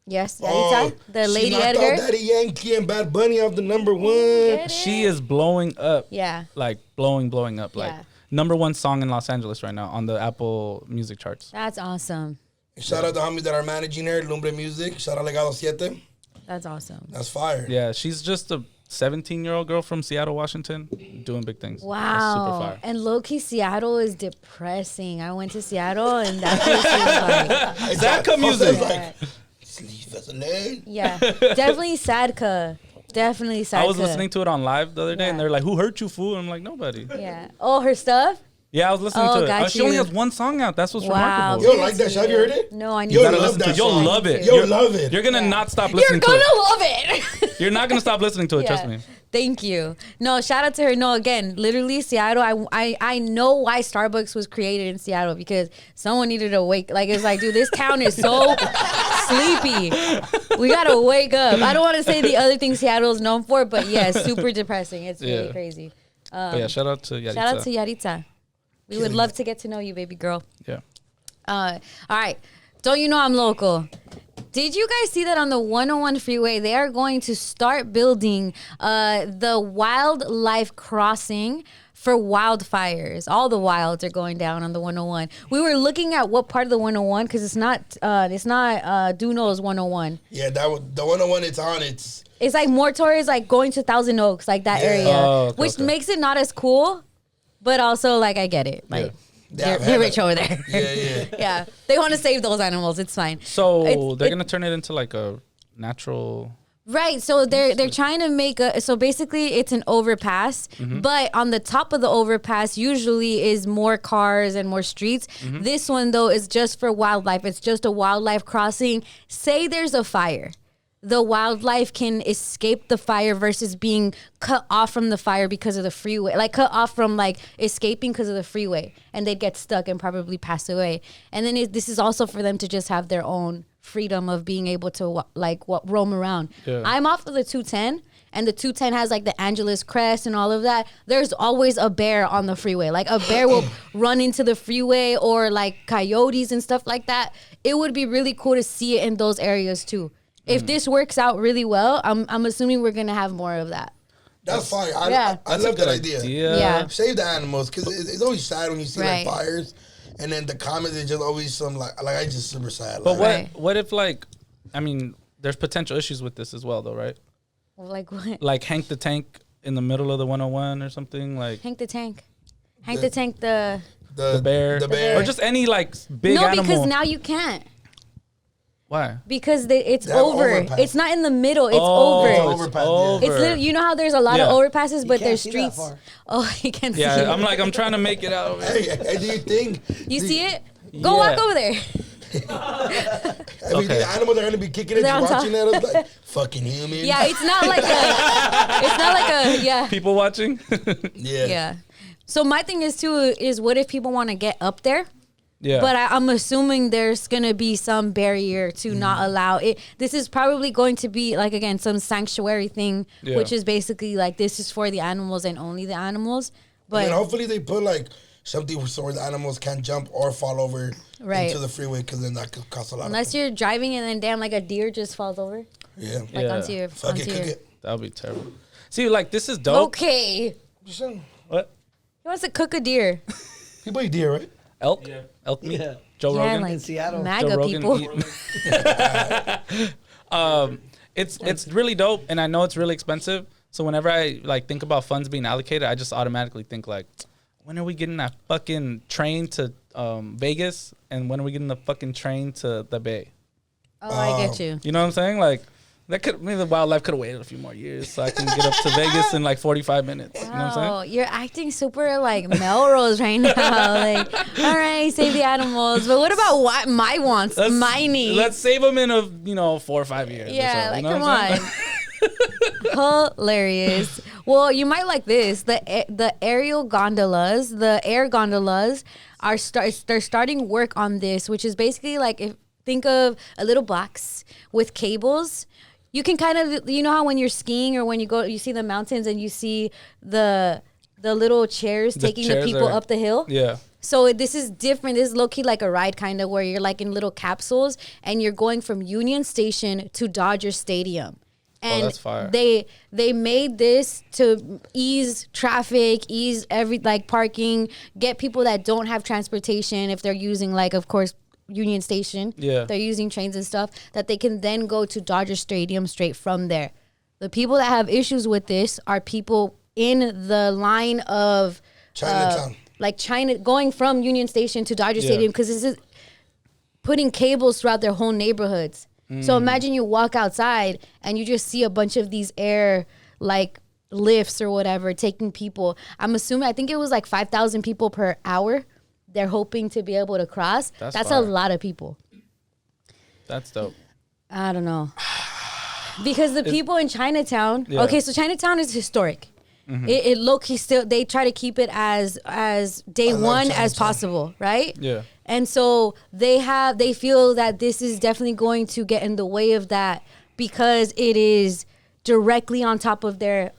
Yes, Oh, Yaritza, the she Lady knocked out Edgar. Daddy Yankee and Bad Bunny off the number one. Get it? She is blowing up. Yeah. Like blowing up. Like Yeah. #1 song in Los Angeles right now on the Apple Music charts. That's awesome. Shout out the homies that are managing her, Lumbre Music. Shout out Legado 7. That's awesome. That's fire. Yeah, she's just a 17-year-old girl from Seattle, Washington, doing big things. That's super Wow. fire. And low-key, Seattle is depressing. I went to Seattle, and that place is like, Zaka music. Like, sleep as a leg. yeah, definitely Sadka. Definitely Sadka. I was listening to it on live the other day, and Yeah. they're like, "Who hurt you, fool?" I'm like, "Nobody." Yeah. Oh, her stuff? Yeah, I was listening Oh, to it. got She only you. has one song out. That's what's Wow. remarkable. You don't like that shit? Have you heard it? No, I need You'll to gotta love listen that to it. You'll song. love it. You'll love it. You're gonna not stop You're listening to gonna it. love it. You're not gonna stop listening to it. Trust me. Thank you. No, shout out to her. No, again, literally Seattle. I know why Starbucks was created in Seattle because someone needed to wake. Like it's like, dude, this town is so sleepy. We gotta wake up. I don't want to say the other thing Seattle is known for, but yeah, super depressing. It's really Yeah. crazy. But yeah, shout out to Yaritza. Shout out to Yaritza. We would love to get to know you, baby girl. Yeah. All right. Don't you know I'm local? Did you guys see that on the 101 freeway, they are going to start building the wildlife crossing for wildfires. All the wilds are going down on the 101. We were looking at what part of the 101 because it's not Dunno's 101. Yeah, that was the 101 it's on. It's like more towards like going to Thousand Oaks, like that Yeah. area, Oh, okay, which okay. makes it not as cool, but also like I get it. Like they're rich over there. Yeah. Yeah, they want to save those animals. It's fine. So they're gonna turn it into like a natural. Right, so they're trying to make so basically it's an overpass, but on the top of the overpass usually is more cars and more streets. This one though is just for wildlife. It's just a wildlife crossing. Say there's a fire. The wildlife can escape the fire versus being cut off from the fire because of the freeway. Like cut off from like escaping because of the freeway and they'd get stuck and probably pass away. And then this is also for them to just have their own freedom of being able to roam around. Yeah. I'm off of the 210 and the 210 has like the Angeles Crest and all of that. There's always a bear on the freeway. Like a bear will run into the freeway or like coyotes and stuff like that. It would be really cool to see it in those areas too. If this works out really well, I'm assuming we're gonna have more of that. That's fire. Yeah. I love that idea. Yeah. Save the animals because it's always sad when you see Right. like fires, and then the comments is just always some like I just super sad. But Like, what if like, I mean, there's potential issues with this as well, though, right? Like what? Like Hank the Tank in the middle of the 101 or something like Hank the Tank. Hank the Tank. The bear, bear. or just any like big no, animal. because now you can't. Why? Because it's They have over. overpass. It's not in the middle. It's Oh, over. It's it's overpass, yeah. over. It's literally, you know how there's a lot of Yeah. overpasses, but can't there's see that streets. far. Oh, you can see Yeah, it. I'm trying to make it out over here. Hey, do you think? You do- see it? Go Yeah. walk over there. I mean, Okay. the animals are gonna be kicking it, They're on just watching top. at us like fucking humans. Yeah, it's not like a. Yeah. People watching. yeah. Yeah. So my thing is too is what if people want to get up there? Yeah. But I'm assuming there's gonna be some barrier to not allow it. This is probably going to be like again some sanctuary thing, Yeah. which is basically like this is for the animals and only the animals. But And hopefully they put like something so where the animals can't jump or fall over Right. into the freeway because then that could cost a lot. unless you're driving and then damn like a deer just falls over Yeah. like Yeah. onto your Fuck it, onto cook your. it. That would be terrible. See, like this is dope. Okay, Just saying. What? he wants to cook a deer. People eat deer, right? Elk? Elk meat? Yeah. Joe Yeah, Rogan? like In Seattle. Joe MAGA Rogan people. It's really dope, and I know it's really expensive. So whenever I like think about funds being allocated, I just automatically think like, when are we getting that fucking train to Vegas, and when are we getting the fucking train to the Bay? Oh, I get you. You know what I'm saying? Like that could maybe the wildlife could have waited a few more years so I can get up to Vegas in like 45 minutes. You know what I'm saying? Oh, you're acting super like Melrose right now. Like, all right, save the animals, but what about what my wants, my needs? Let's save them in 4 or 5 years. Yeah, or so, like you know come what I'm on. saying? Hilarious. Well, you might like this. The aerial gondolas, the air gondolas are they're starting work on this, which is basically like think of a little box with cables. You can kind of, you know how when you're skiing or when you see the mountains and you see the little chairs taking the chairs people are- up the hill. Yeah. So this is different. This is low key like a ride kind of where you're like in little capsules and you're going from Union Station to Dodger Stadium. And that's fire. they made this to ease traffic, ease parking, get people that don't have transportation if they're using like of course Union Station. Yeah. They're using trains and stuff that they can then go to Dodger Stadium straight from there. The people that have issues with this are people in the line of Chinatown. like China going from Union Station to Dodger Yeah. Stadium because this is putting cables throughout their whole neighborhoods. So imagine you walk outside and you just see a bunch of these air like lifts or whatever taking people. I think it was like 5,000 people per hour. They're hoping to be able to cross. That's a fire. lot of people. That's dope. I don't know. Because the people in Chinatown, Yeah. okay, so Chinatown is historic. It low-key still, they try to keep it as day love one as Chinatown. possible, right? Yeah. And so they feel that this is definitely going to get in the way of that because it is directly on top of their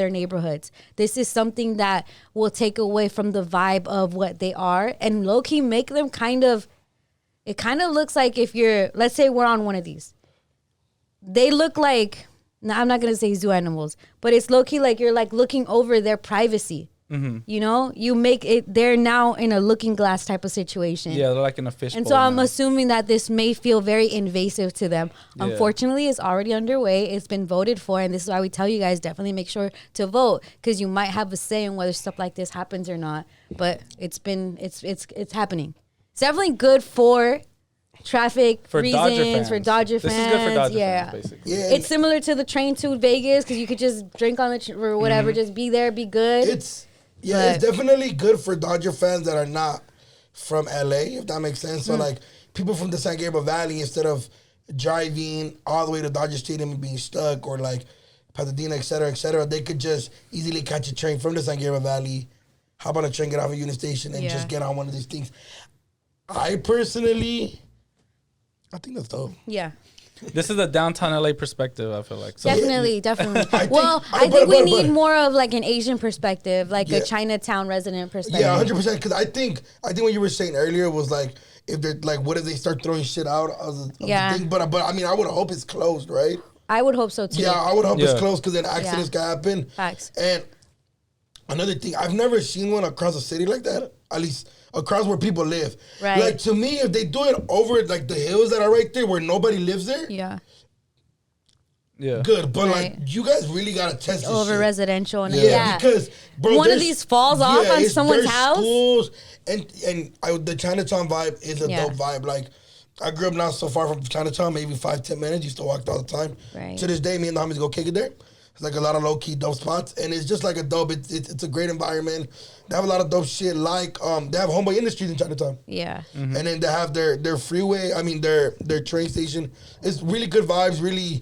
neighborhoods. This is something that will take away from the vibe of what they are and low-key make them it kind of looks like if let's say we're on one of these. They look like, now I'm not going to say zoo animals, but it's low-key like you're like looking over their privacy. You know, you make it, they're now in a looking glass type of situation. Yeah, they're like in a fishbowl. And so I'm now. assuming that this may feel very invasive to them. Yeah. Unfortunately, it's already underway. It's been voted for. And this is why we tell you guys definitely make sure to vote because you might have a say in whether stuff like this happens or not. But it's happening. It's definitely good for traffic For Dodger reasons, fans. for Dodger This fans. is good for Dodger yeah. fans, basically. Yeah, It's similar to the train to Vegas because you could just drink on or whatever, Mm-hmm. just be there, be good. it's But- definitely good for Dodger fans that are not from LA, if that makes sense. So like people from the San Gabriel Valley, instead of driving all the way to Dodger Stadium and being stuck or like Pasadena, et cetera, they could just easily catch a train from the San Gabriel Valley, hop on a train, get off of Union Station, and Yeah. just get on one of these things. I personally, I think that's dope. yeah. This is a downtown LA perspective, I feel like. So Definitely. I Well, think- I think but- we but- need more of like an Asian perspective, like Yeah. a Chinatown resident perspective. Yeah, 100%. Because I think what you were saying earlier was like, if they're like, what if they start throwing shit out of Yeah. the thing? But I mean, I would hope it's closed, right? I would hope so too. Yeah, I would hope Yeah. it's closed because then accidents can happen. Facts. And another thing, I've never seen one across a city like that. At least across where people live. Right. Like to me, if they do it over like the hills that are right there where nobody lives there, Yeah. Yeah. good. But Right. like, you guys really gotta test this Over shit. residential and Yeah, because bro, one of there's- these falls off on it's- someone's there's house. Schools the Chinatown vibe is a Yeah. dope vibe. Like, I grew up not so far from Chinatown, maybe 5-10 minutes. Used to walk all the time. Right. To this day, me and the homies go kick it there. It's like a lot of low key dope spots, and it's just like a dope. It's a great environment. They have a lot of dope shit. Like they have Homeboy Industries in Chinatown. Yeah. And then they have their freeway. I mean their train station. It's really good vibes. Really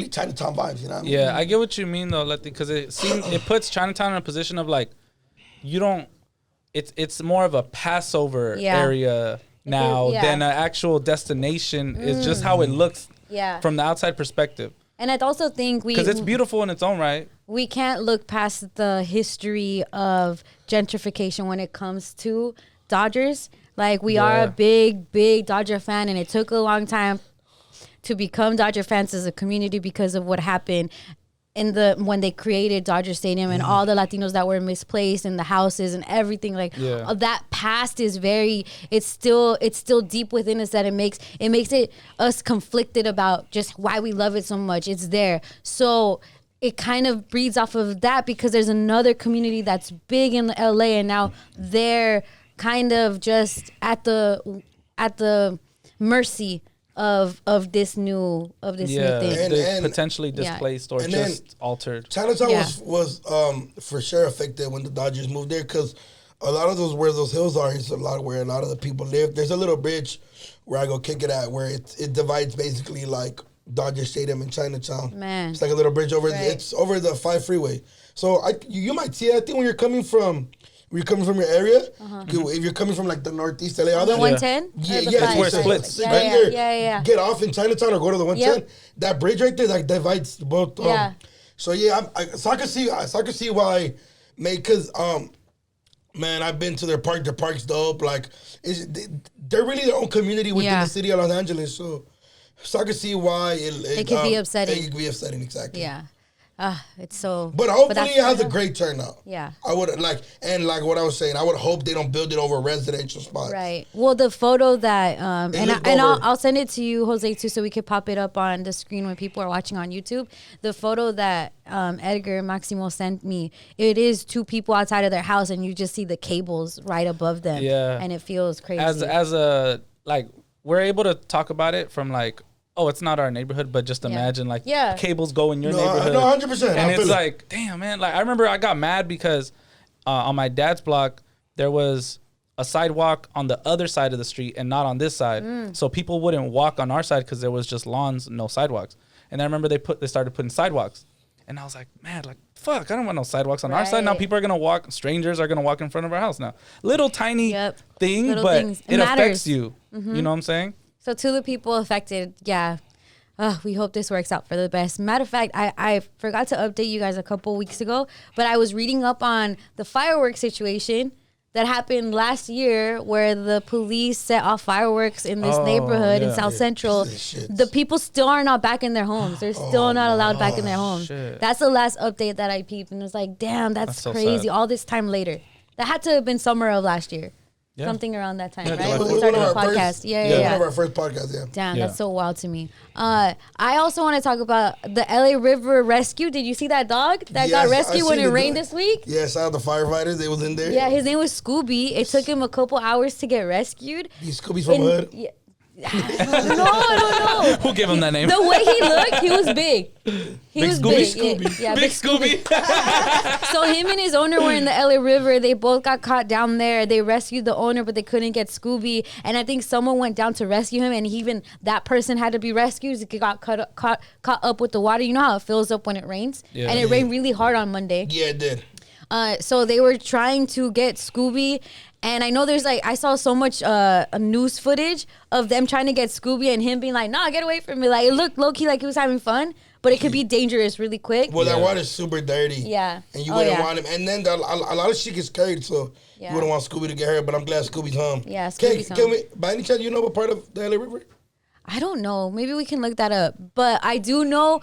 Chinatown vibes. You know what I mean? Yeah, I get what you mean though, Letty, because it puts Chinatown in a position of like, you don't. It's more of a Passover area now than an actual destination. It's just how it looks from the outside perspective. And I also think Because it's beautiful in its own right. we can't look past the history of gentrification when it comes to Dodgers. Like, we are a big, big Dodger fan, and it took a long time to become Dodger fans as a community because of what happened when they created Dodger Stadium and all the Latinos that were misplaced and the houses and everything. Like, that past is it's still deep within us, that it makes it us conflicted about just why we love it so much. It's there. So it kind of breeds off of that, because there's another community that's big in LA, and now they're kind of just at the mercy of this new thing. They're potentially displaced or and just altered. Chinatown was for sure affected when the Dodgers moved there, because a lot of where those hills are is a lot where a lot of the people live. There's a little bridge where I go kick it at, where it divides basically like Dodger Stadium and Chinatown. Man. It's like a little bridge over. It's over the 5 freeway. So you might see it. I think when you're coming from your area, if you're coming from like the northeast LA, The 110? yeah, It's where it splits. Yeah. Get off in Chinatown or go to the 110. That bridge right there, like divides both. So yeah, so I can see why, because man, I've been to their park. Their park's dope. Like, they're really their own community within the city of Los Angeles. So I can see why it could be upsetting. It could be upsetting, exactly. Yeah. It's so. But hopefully it has a great turnout. Yeah. I would like what I was saying. I would hope they don't build it over residential spots. Right. Well, the photo that I'll send it to you, Jose, too, so we could pop it up on the screen when people are watching on YouTube. The photo that Edgar Maximo sent me, it is 2 people outside of their house, and you just see the cables right above them. Yeah. And it feels crazy. As a like, we're able to talk about it from like, oh, it's not our neighborhood, but just imagine like cables go in your neighborhood. No, 100%. And it's like, damn, man. Like, I remember I got mad because on my dad's block, there was a sidewalk on the other side of the street and not on this side. So people wouldn't walk on our side because there was just lawns, no sidewalks. And I remember they started putting sidewalks. And I was like, man, like, fuck, I don't want no sidewalks on our side. Now people are going to walk, strangers are going to walk in front of our house now. Little tiny thing, Little but things. it affects you. Mm-hmm. You know what I'm saying? So to the people affected, we hope this works out for the best. Matter of fact, I forgot to update you guys a couple weeks ago, but I was reading up on the fireworks situation that happened last year, where the police set off fireworks in this neighborhood in South Central. The people still are not back in their homes. They're still not allowed back in their homes. Shit. That's the last update that I peeped, and it was like, damn, that's so crazy. sad. All this time later. That had to have been summer of last year. Yeah. Something around that time, Yeah, right? July We started a 4th. podcast. One of our first podcasts, Damn, Yeah. that's so wild to me. I also want to talk about the LA River rescue. Did you see that dog that got Yes, rescued I when seen it the rained dog. this week? Yeah, shout out the firefighters. They was in there. Yeah, his name was Scooby. It took him a couple hours to get rescued. These Scoobies from hood. Yeah. I don't know. Who gave him that name? The way he looked, he was big. He was Scooby? big. Yeah, Big Scooby. So him and his owner were in the LA River. They both got caught down there. They rescued the owner, but they couldn't get Scooby. And I think someone went down to rescue him, and even that person had to be rescued. He got caught up with the water. You know how it fills up when it rains? Yeah. And it rained really hard on Monday. Yeah, it did. So they were trying to get Scooby. And I know there's like, I saw so much news footage of them trying to get Scooby and him being like, nah, get away from me. Like, it looked low-key like he was having fun, but it could be dangerous really quick. Well, that water's super dirty. Yeah. And you wouldn't want him. And then a lot of shit gets carried, so you wouldn't want Scooby to get hurt, but I'm glad Scooby's home. Yeah, Scooby's can home. we, by any chance, you know what part of the LA River? I don't know. Maybe we can look that up. But I do know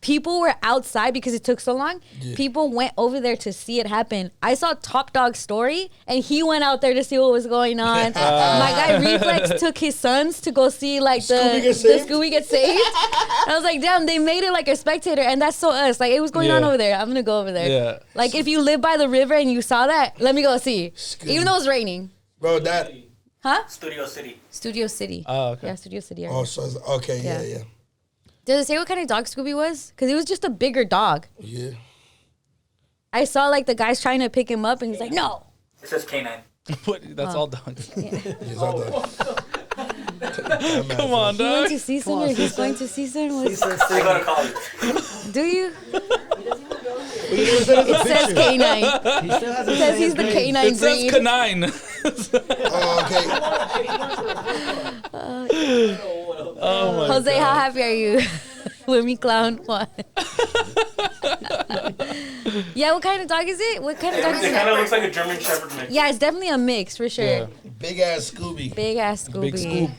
people were outside because it took so long. Yeah. People went over there to see it happen. I saw Top Dog's story, and he went out there to see what was going on. My guy Reflex took his sons to go see like Scooby the get saved? Scooby get saved. I was like, damn, they made it like a spectator, and that's so us. Like, it was going on over there. I'm gonna go over there. Yeah. Like, if you live by the river and you saw that, let me go see. Scooby. Even though it's raining. Bro, that. Huh? Studio City. Studio City. Oh, okay. Yeah, Studio City. Area. Oh, so it's, okay, yeah. Does it say what kind of dog Scooby was? Because it was just a bigger dog. Yeah. I saw like the guys trying to pick him up, and he's like, no. It says canine. That's all dogs. He's all done. Come on, He went dog. to Season, or he's going to Season? I go to college. Do you? It It says canine. He still has It says he's the canine It says breed. canine. Oh, okay. Oh my Jose, how happy are you with me, clown? What? Yeah, what kind of dog is it? What kind of dog is It kind it? of looks like a German Shepherd mix. Yeah, it's definitely a mix for sure. Yeah. Big ass Scooby. Big ass Scooby. Big Scoop.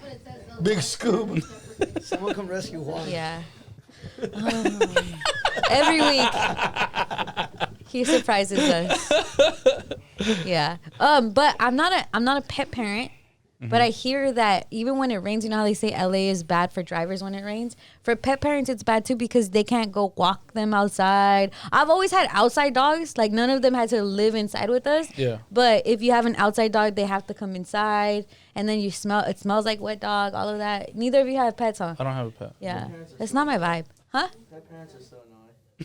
Big Scoob. Someone come rescue Juan. Yeah. Every week he surprises us. Yeah. But I'm not a pet parent. But I hear that even when it rains, you know how they say LA is bad for drivers when it rains? For pet parents, it's bad too because they can't go walk them outside. I've always had outside dogs. Like, none of them had to live inside with us. Yeah. But if you have an outside dog, they have to come inside. And then it smells like wet dog, all of that. Neither of you have pets, huh? I don't have a pet. Yeah. That's not my vibe. Huh? Pet parents are so annoying.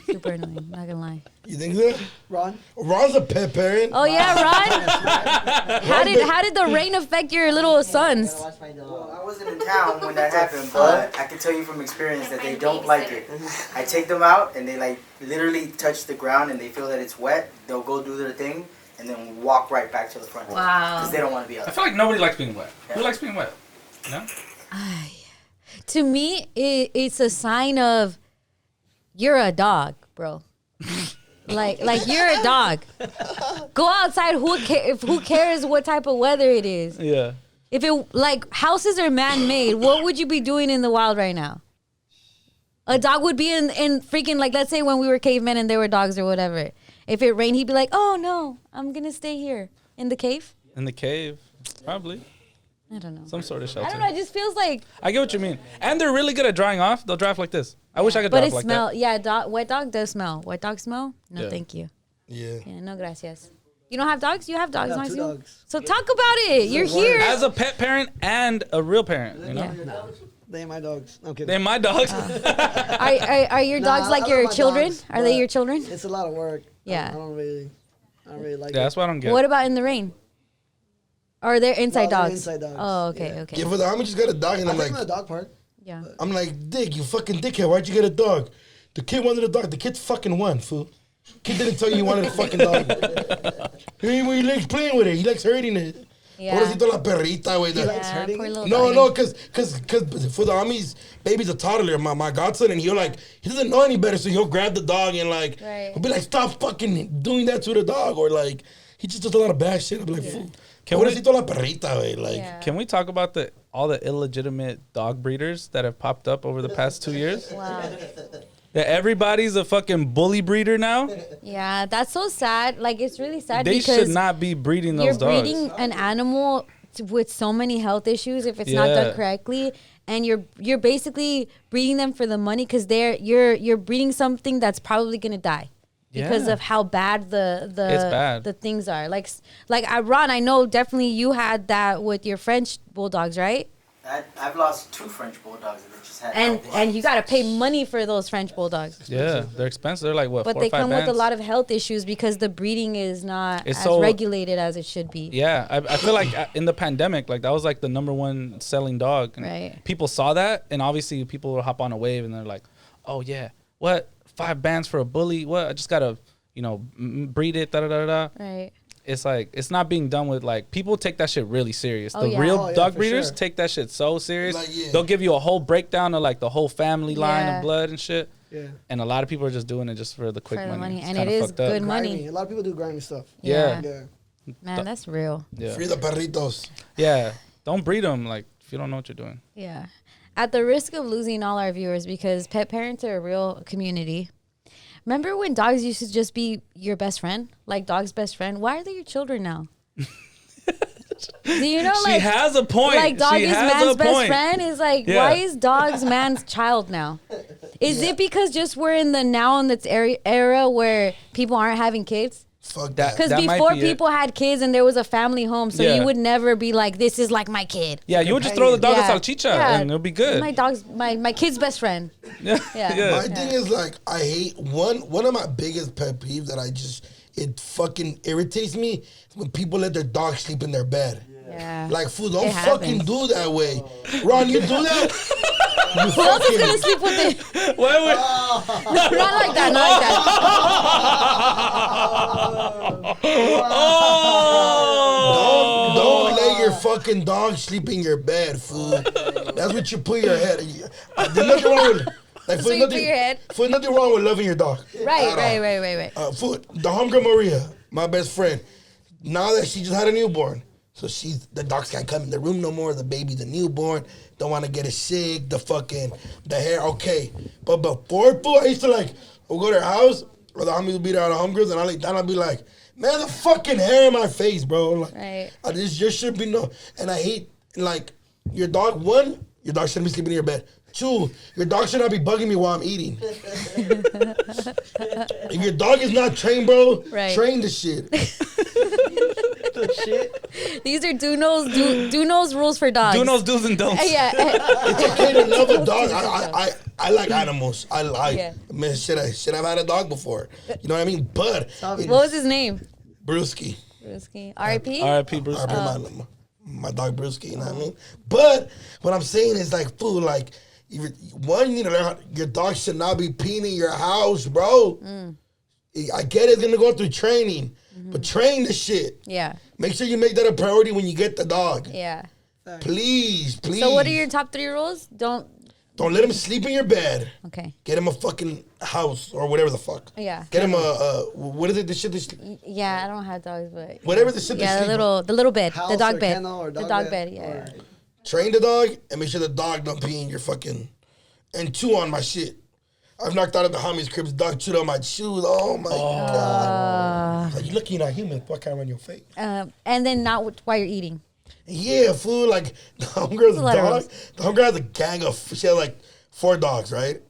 Super annoying, not gonna lie. You think so? Ron? Ron's a pet parent. Oh yeah, Ron. How did the rain affect your little sons? Well, I wasn't in town when that happened, but I can tell you from experience that they don't like it. I take them out and they like literally touch the ground and they feel that it's wet. They'll go do their thing and then walk right back to the front. Wow. Because they don't want to be I out. feel like nobody likes being wet. Who likes being wet? No? To me, it's a sign of you're a dog, bro. like you're a dog. Go outside. Who cares what type of weather it is? Yeah. If it like houses are man-made, what would you be doing in the wild right now? A dog would be in freaking, like, let's say when we were cavemen and there were dogs or whatever. If it rained, he'd be like, oh no, I'm gonna stay here in the cave. In the cave. Probably. I don't know. Some sort of shelter. I don't know. It just feels like. I get what you mean. And they're really good at drying off. They'll dry off like this. I wish I could But dry it off like smell. that. Yeah, wet dog does smell. Wet dog smell? No, Yeah. thank you. Yeah. Yeah, no gracias. You don't have dogs? You have dogs, I have don't 2 you? dogs. So talk about it. You're here. As a pet parent and a real parent, you know? Yeah. They ain't my dogs. No, I'm kidding. They're my dogs. Are your Nah, dogs I like love your my children? dogs, Are they but your children? It's a lot of work. Yeah. I don't really like Yeah, it. that's what I don't get. What about in the rain? Or they're inside No, they're dogs? inside dogs. Oh, okay, Yeah. okay. Yeah, for the homie just got a dog, and I I'm take them like, to the dog park. Yeah. I'm like, Dick, you fucking dickhead. Why'd you get a dog? The kid wanted a dog. The kid fucking won, fool. Kid didn't tell you he wanted a fucking dog. He likes playing with it. He likes hurting it. Yeah. Pobrecito la perrita, güey. He likes Yeah, hurting poor it? little No, doggy. no, cause for the homies, baby's a toddler, my godson, and he doesn't know any better, so he'll grab the dog and like Right. he'll be like, stop fucking doing that to the dog, or like he just does a lot of bad shit. I'll be like, fool. Can we- Pobrecito la perrita, güey. Like, Yeah. Can we talk about all the illegitimate dog breeders that have popped up over the past 2 years? Wow. That everybody's a fucking bully breeder now. Yeah, that's so sad. Like, it's really sad They because should not be breeding you're those dogs. breeding an animal with so many health issues if it's not Yeah. done correctly, and you're basically breeding them for the money because you're breeding something that's probably gonna die because Yeah. of how bad It's bad. the things are. Like Ron, I know definitely you had that with your French bulldogs, right? I've lost 2 French bulldogs that just had. And you gotta pay money for those French bulldogs. Yeah, they're expensive. They're like what, But 4 they or 5 come with a bands? lot of health issues because the breeding is not It's as so- regulated as it should be. Yeah, I feel like in the pandemic, like that was like the number 1 selling dog. And Right. people saw that, and obviously people will hop on a wave, and they're like, "Oh yeah, what 5 bands for a bully? What? I just gotta, breed it." Da da da da. Right. It's like it's not being done with like people take that shit really serious. Oh, The yeah. real Oh, yeah, dog for breeders sure. take that shit so serious. Like, yeah. They'll give you a whole breakdown of like the whole family line Yeah. of blood and shit. Yeah. And a lot of people are just doing it just for the quick For the money. It's And kinda it is fucked up. good money. Grimy. A lot of people do grimy stuff. Yeah. Yeah. Man, that's real. Yeah. free the perritos. Yeah. Don't breed them like if you don't know what you're doing. Yeah. At the risk of losing all our viewers, because pet parents are a real community. Remember when dogs used to just be your best friend? Like dog's best friend? Why are they your children now? Do you know, She has a point. Like dog She is has man's a best point. friend is like, Yeah. why is dog's man's child now? Is it because just we're in the now in this era where people aren't having kids? Fuck That- that. Because might before be it. people had kids and there was a family home, so Yeah. you would never be like, this is like my kid. Yeah, you would just throw the dog Yeah. a salchicha Yeah. and it'll be good. My dog's my kid's best friend. Yeah. Yeah. My thing is like I hate one of my biggest pet peeves that it fucking irritates me is when people let their dog sleep in their bed. Yeah. Like, fool, don't It fucking happens. do that way. Ron, you do that? Who else is gonna sleep with it? Why would- Not like that. Not like that. Oh! Don't let your fucking dog sleep in your bed, fool. That's what you put your head. There's nothing wrong with. Like, That's where you put your head. Fool, nothing wrong with loving your dog. Right. At all. Right. Fool, the homegirl Maria, my best friend. Now that she just had a newborn, so the dogs can't come in the room no more. The baby's a newborn. Don't want to get it sick. The hair, okay. But before, fool, I used to we'll go to their house, or the homies will be there, the homegirls, and I'll lay down, I'll be like, man, the fucking hair in my face, bro. Like, Right. There should be no, and I hate, your dog, one, your dog shouldn't be sleeping in your bed. Two, your dog should not be bugging me while I'm eating. If your dog is not trained, bro, Right. train the shit. These are Duno's rules for dogs. Duno's do's and don'ts. Yeah. It's okay to love a dog. I like animals. Yeah. Man, should have had a dog before. You know what I mean? But What was his name? Brewski. Brewski. R.I.P. R.I.P. Bruce. My dog Brewski, you know what I mean? But what I'm saying is fool, one, you need to learn your dog should not be peeing in your house, bro. I get it's gonna go through training, but train the shit. Yeah. Make sure you make that a priority when you get the dog. Yeah. Please. So what are your top 3 rules? Don't. Don't let him sleep in your bed. Okay. Get him a fucking house or whatever the fuck. Yeah. Get him what is it? The shit. Yeah, I don't have dogs, but Whatever the shit they yeah, sleep the little bed, House the dog or bed, kennel or the dog dog bed, bed. Yeah. Train the dog and make sure the dog don't pee in your fucking. And 2 on my shit. I've knocked out of the homies' cribs. Dog chewed on my shoes. Oh my god! Like, you looking at human? What kind on your face? And then not while you're eating. Yeah, fool. Like the homegirl's a lot of dog. rules. The homegirl has a gang of. She has 4 dogs, right?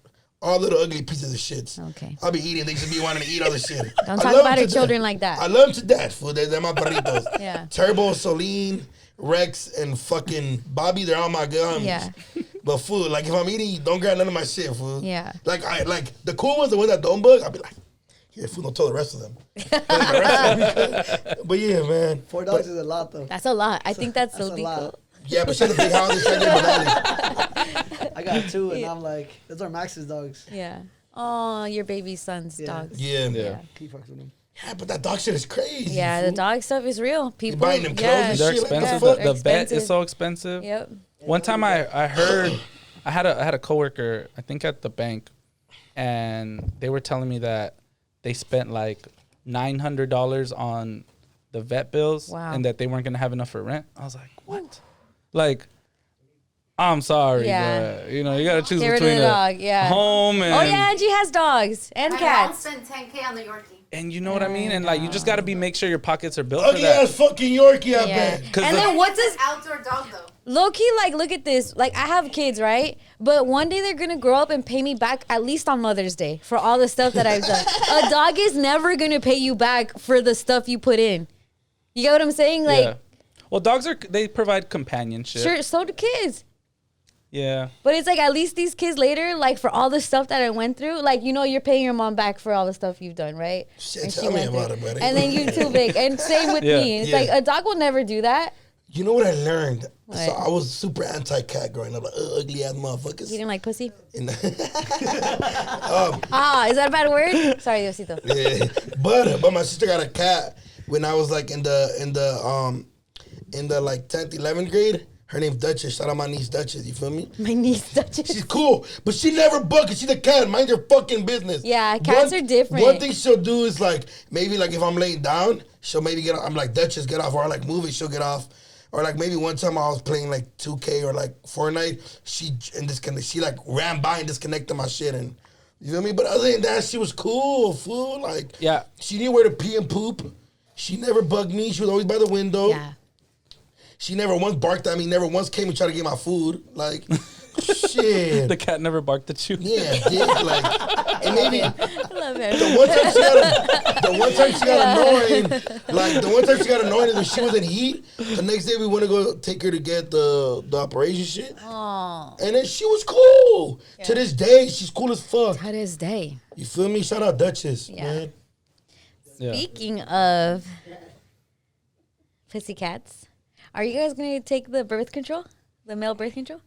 All little ugly pieces of shits. Okay. I'll be eating. They just be wanting to eat other shit. Don't I talk love about them our to children death. like that. I love them to death, fool. They're my perritos. Yeah. Turbo, Celine, Rex, and fucking Bobby. They're all my good homies. Yeah. But fool, if I'm eating, don't grab none of my shit, fool. Yeah. The cool ones, the ones that don't bug, I'll be like, here, fool, don't tell the rest of them. But yeah, man. 4 dogs is a lot, though. That's a lot. I think that's That's a lot. illegal. Yeah, but she has a big house. She has a Benelli. I got 2, and I'm like, those are Max's dogs. Yeah. Oh, your baby son's Yeah. dogs. Yeah, man. Yeah. He fucks with them. Yeah, but that dog shit is crazy. Yeah, the fool. dog stuff is real. People buying them clothes yeah. and They're shit, like, expensive. the fuck? The vet Expensive. is so expensive. Yep. One time I heard I had a coworker, I think at the bank, and they were telling me that they spent $900 on the vet bills. Wow. And that they weren't gonna have enough for rent. I was like, what? I'm sorry, Yeah. but you gotta choose Get rid of between the a dog, yeah. home and Oh yeah, Angie has dogs and My mom cats. spent $10K on the Yorkie. and you know what I mean? And you just gotta make sure your pockets are built Ugly for that. ass fucking Yorkie, I Yeah. bet. 'Cause And the- then what's It's his an outdoor dog though. low key? Look at this. I have kids, right? But one day they're gonna grow up and pay me back at least on Mother's Day for all the stuff that I've done. A dog is never gonna pay you back for the stuff you put in. You get what I'm saying? yeah. Well, dogs they provide companionship. Sure, so do kids. Yeah. But it's at least these kids later, for all the stuff that I went through, you're paying your mom back for all the stuff you've done, right? Shit, And she tell me went about through. it, buddy. And then you too big. And same with Yeah. me. It's Yeah. a dog will never do that. You know what I learned? What? So I was super anti-cat growing up, ugly ass motherfuckers. You didn't like pussy? And- Is that a bad word? Sorry, Diosito. yeah, but my sister got a cat when I was in the 10th, 11th grade. Her name's Duchess. Shout out my niece Duchess. You feel me? My niece touches. She's cool, but she never bugs. She's a cat. Mind your fucking business. Yeah, cats are different. One thing she'll do is maybe if I'm laying down, she'll maybe get off. I'm like, Duchess, get off. Or I move it, she'll get off. Or like maybe one time I was playing like 2K or like Fortnite, she like ran by and disconnected my shit and you feel me? But other than that, she was cool, fool. Like she knew where to pee and poop. She never bugged me. She was always by the window. Yeah. She never once barked at me, never once came and tried to get my food. Like shit. The cat never barked at you. Yeah, dick. Like and maybe I love it. the one time she got annoying. Like the one time she got annoying is when she was in heat. The next day we want to go take her to get the operation shit. Aww. And then she was cool. Yeah. To this day, she's cool as fuck. To this day. You feel me? Shout out Duchess, man. Speaking of pussycats, are you guys gonna take the birth control? The male birth control?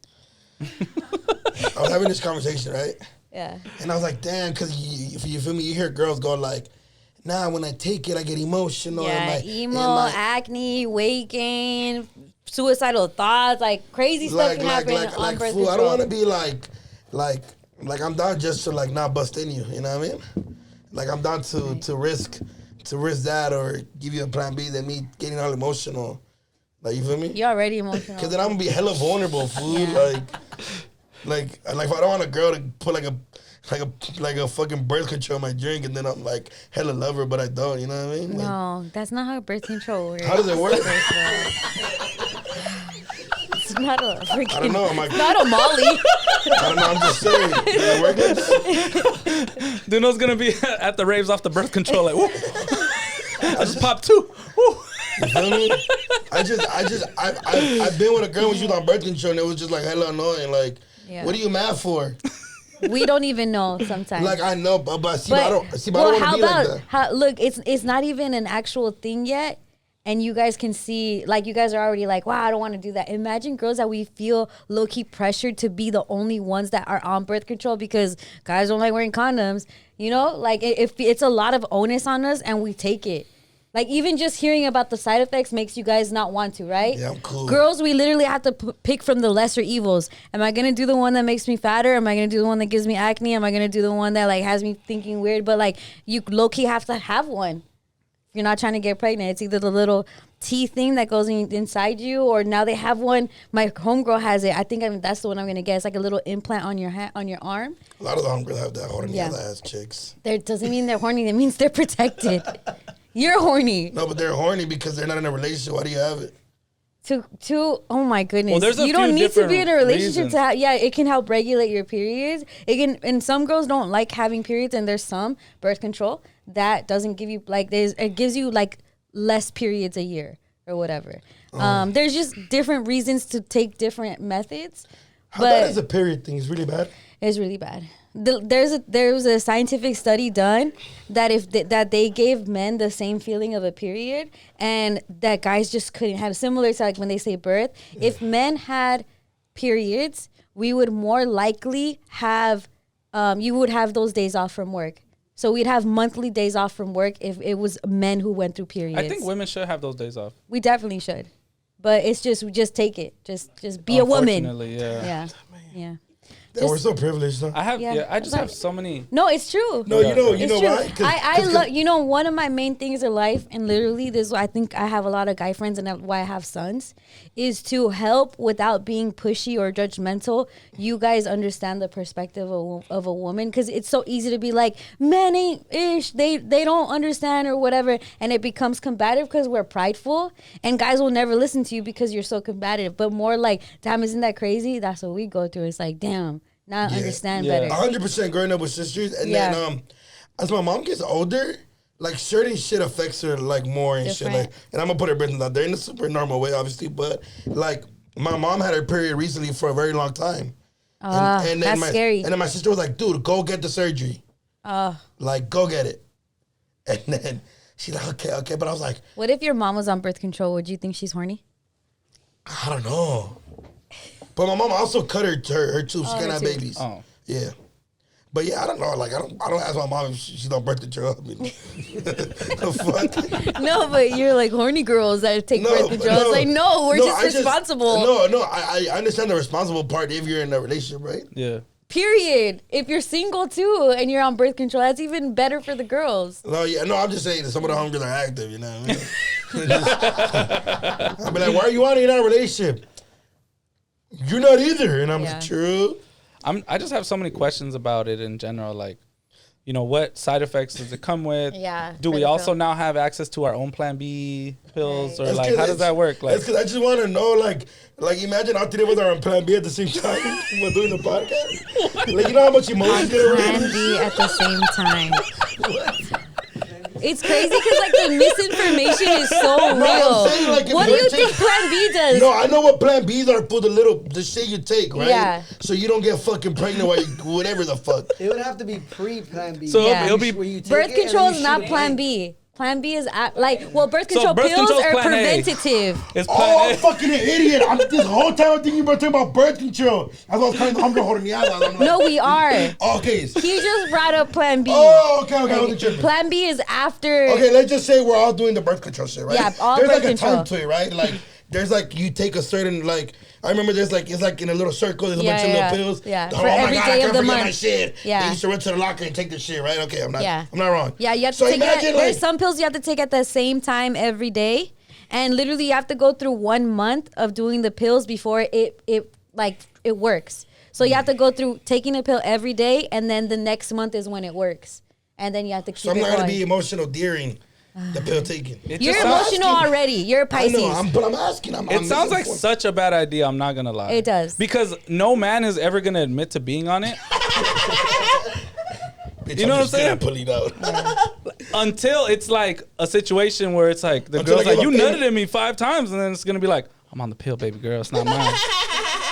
I was having this conversation, right? Yeah. And I was like, damn, because you feel me? You hear girls go like, nah, when I take it, I get emotional. Yeah, acne, weight gain, suicidal thoughts, like crazy stuff can happen on birth control. I don't want to be like I'm down just to like not bust in you. You know what I mean? Like I'm down to risk that or give you a plan B than me getting all emotional. Like you feel me? You're already emotional. Because then I'm gonna be hella vulnerable, fool. Yeah. Like if I don't want a girl to put like a fucking birth control in my drink, and then I'm like hella love her, but I don't. You know what I mean? No, that's not how birth control works. How does it work? It's not a freaking. I don't know. Not a Molly. I don't know. I'm just saying. Does it work like that? Duno's gonna be at the raves off the birth control. Like, woo. I just popped 2. Woo. You feel me? I've been with a girl when she was on birth control and it was just like hella annoying. Like, what are you mad for? We don't even know sometimes. Like I know, but I don't want to be like that. Look, it's not even an actual thing yet, and you guys can see, like you guys are already like, wow, I don't want to do that. Imagine girls that we feel low key pressured to be the only ones that are on birth control because guys don't like wearing condoms. You know, like if it's a lot of onus on us, and we take it. Like, even just hearing about the side effects makes you guys not want to, right? Yeah, I'm cool. Girls, we literally have to pick from the lesser evils. Am I going to do the one that makes me fatter? Am I going to do the one that gives me acne? Am I going to do the one that, like, has me thinking weird? But, like, you low-key have to have one. If you're not trying to get pregnant, it's either the little T thing that goes inside you, or now they have one. My homegirl has it. I think that's the one I'm going to get. It's like a little implant on your arm. A lot of the homegirls have that horny ass chicks. That doesn't mean they're horny. That means they're protected. You're horny. No, but they're horny because they're not in a relationship. Why do you have it? Oh my goodness. Well, you don't need to be in a relationship to have, it can help regulate your periods. It can, and some girls don't like having periods, and there's some birth control that doesn't give you, like, it gives you like less periods a year or whatever. There's just different reasons to take different methods. How bad is a period thing? It's really bad? It's really bad. There was a scientific study done that that they gave men the same feeling of a period, and that guys just couldn't have, similar to like when they say birth. If men had periods, we would more likely have you would have those days off from work. So we'd have monthly days off from work if it was men who went through periods. I think women should have those days off. We definitely should, but it's just, we just take it. Just be a woman. Yeah. Yeah. We're so privileged, huh? I just have so many. No, it's true. No, you know why? I love, one of my main things in life, and literally this, I think I have a lot of guy friends, and why I have sons, is to help without being pushy or judgmental. You guys understand the perspective of a woman, because it's so easy to be like, men ain't ish, they don't understand or whatever, and it becomes combative because we're prideful, and guys will never listen to you because you're so combative. But more like, damn, isn't that crazy? That's what we go through. It's like, damn. Now I understand better. 100% growing up with sisters. And then as my mom gets older, like certain shit affects her like more and shit. Like, and I'm going to put her business out there in a super normal way, obviously. But like my mom had her period recently for a very long time. And then that's scary. And then my sister was like, dude, go get the surgery. Like, go get it. And then she's like, okay. But I was like, what if your mom was on birth control? Would you think she's horny? I don't know. But my mom also cut her tubes. She can't have babies. Oh. Yeah. But yeah, I don't know. Like, I don't ask my mom if she's on birth control. I mean, the fuck? No, but you're like horny girls that take birth control. It's like, no, we're just responsible. I understand the responsible part if you're in a relationship, right? Yeah. Period. If you're single too and you're on birth control, that's even better for the girls. No, I'm just saying that some of the homegirls are active, you know what I mean? I'll be like, why are you on in a relationship? You're not either. And I'm like, true. I just have so many questions about it in general. Like, you know, what side effects does it come with? Yeah. Do we also now have access to our own Plan B pills, or That's like how does that work? Like, that's because I just want to know, like imagine all three of us are on Plan B at the same time while doing the podcast. Like, you know how much emotions get around? Plan B at the same time. It's crazy because like the misinformation is so real. Saying, like, What do you think Plan B does? No, I know what Plan Bs are for the shit you take, right? Yeah. So you don't get fucking pregnant while you, whatever the fuck. It would have to be pre-Plan B. So Yeah. it'll be Where you take Birth it and control you is not shoot Plan it. B. Plan B is birth So control birth pills control's are Plan A. preventative. it's Oh, Plan I'm fucking an idiot. This whole time I'm thinking about talking about birth control. That's why I was calling Hombre Horneada. I'm like, No, we are. okay. He just brought up Plan B. Oh, okay, I wasn't tripping. Plan B is after. Okay, let's just say we're all doing the birth control shit, right? Yeah, all there's birth like a time control. to it, right? Like there's like you take a certain I remember there's like it's like in a little circle. There's a bunch of little pills. Yeah. Oh For my every God, day I of can't the forget month. my shit. Yeah. They used to run to the locker and take the shit, right? Okay, I'm not wrong. Yeah, you have to So take imagine, it. There's some pills you have to take at the same time every day, and literally you have to go through 1 month of doing the pills before it works. So you have to go through taking a pill every day, and then the next month is when it works, and then you have to keep So I'm it not gonna going. be emotional during the pill taking. You're emotional already. You're a Pisces. I know, but I'm asking. It sounds like such a bad idea. I'm not gonna lie. It does. Because no man is ever gonna admit to being on it Bitch, you know what I'm just gonna saying? Pull it out. until it's like a situation where it's like the Until girl's I like, give "You a nutted at me 5 times," and then it's gonna be like, "I'm on the pill, baby girl. It's not mine."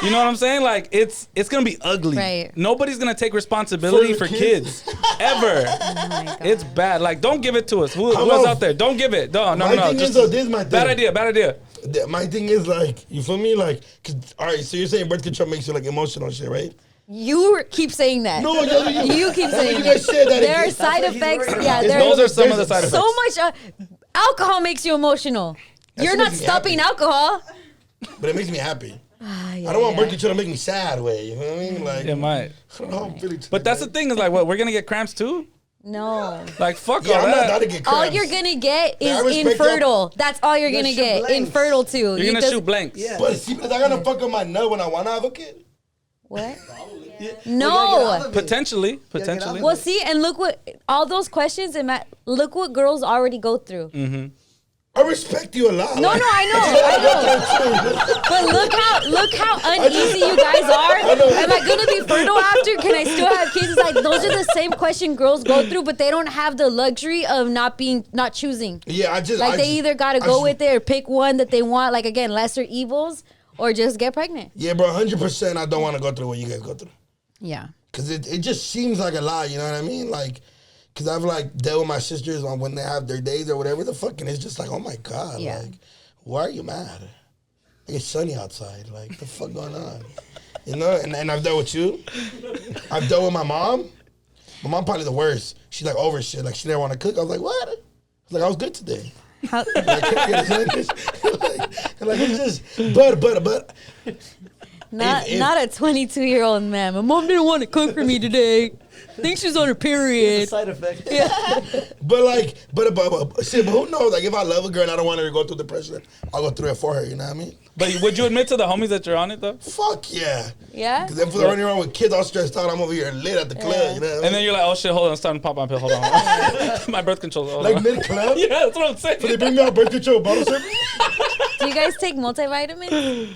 You know what I'm saying? Like it's gonna be ugly. Right. Nobody's gonna take responsibility For for the kids ever. Oh my God. It's bad. Like, don't give it to us. Who's know. out there? Don't give it. No. My thing is, though, this is my Bad thing. idea. Bad idea. My thing is like, you feel me? Like, all right. So you're saying birth control makes you like emotional and shit, right? You keep saying that. No, You keep that's what saying you guys that. said that There are again. side what he's effects. worried Yeah, about. there Those are some there's of the side so effects. much. Alcohol makes you emotional. You're shit not makes me stopping happy. alcohol. But it makes me happy. Yeah, I don't want yeah. birth control to make me sad. Way, you know what I mean? Like, It might. I don't know how I'm feeling But that's the thing is like, what? We're gonna get cramps too? No. Like, fuck Yeah, all I'm not that. about to get All cramps. you're gonna get Yeah, I is respect infertile. That's all you're You're gonna gonna shoot get. blanks. Infertile too. You're You gonna just- shoot blanks. Yeah. But see, is that gonna fuck up my nut when I want to have a kid? What? Well, No. Potentially. get out of Well, see, and look what all those questions and look what girls already go through. Mm-hmm. I respect you a lot. No, like, no, I know. But look how uneasy you guys are. Am I gonna be fertile after? Can I still have kids? It's like those are the same question girls go through, but they don't have the luxury of not choosing. Yeah, Like they either gotta go with it or pick one that they want. Like again, lesser evils, or just get pregnant. Yeah, bro, 100%. I don't want to go through what you guys go through. Yeah. Cause it just seems like a lot. You know what I mean? Like, cause I've like dealt with my sisters on when they have their days or whatever the fuck, and it's just like, oh my God, Yeah. like, why are you mad? It's sunny outside. Like, the fuck going on? You know? And I've dealt with you. I've dealt with my mom. My mom probably the worst. She's like over shit. Like she didn't want to cook. I was like, what? I was like, I was good today. How, Like, it's just, but. not If- not a 22-year-old man. My mom didn't want to cook for me today. Think she's on her period. Side effect. But shit, but who knows? Like, if I love a girl and I don't want her to go through depression, I'll go through it for her, you know what I mean? But would you admit to the homies that you're on it though? Fuck yeah. Yeah? Because if they're running around with kids all stressed out, I'm over here lit at the club, you know what I mean? And then you're like, oh shit, hold on, it's time to pop my pill. Hold on. My birth control. Hold Like on. mid-club? Yeah, that's what I'm saying. So they bring me out birth control bottle service? Do you guys take multivitamins?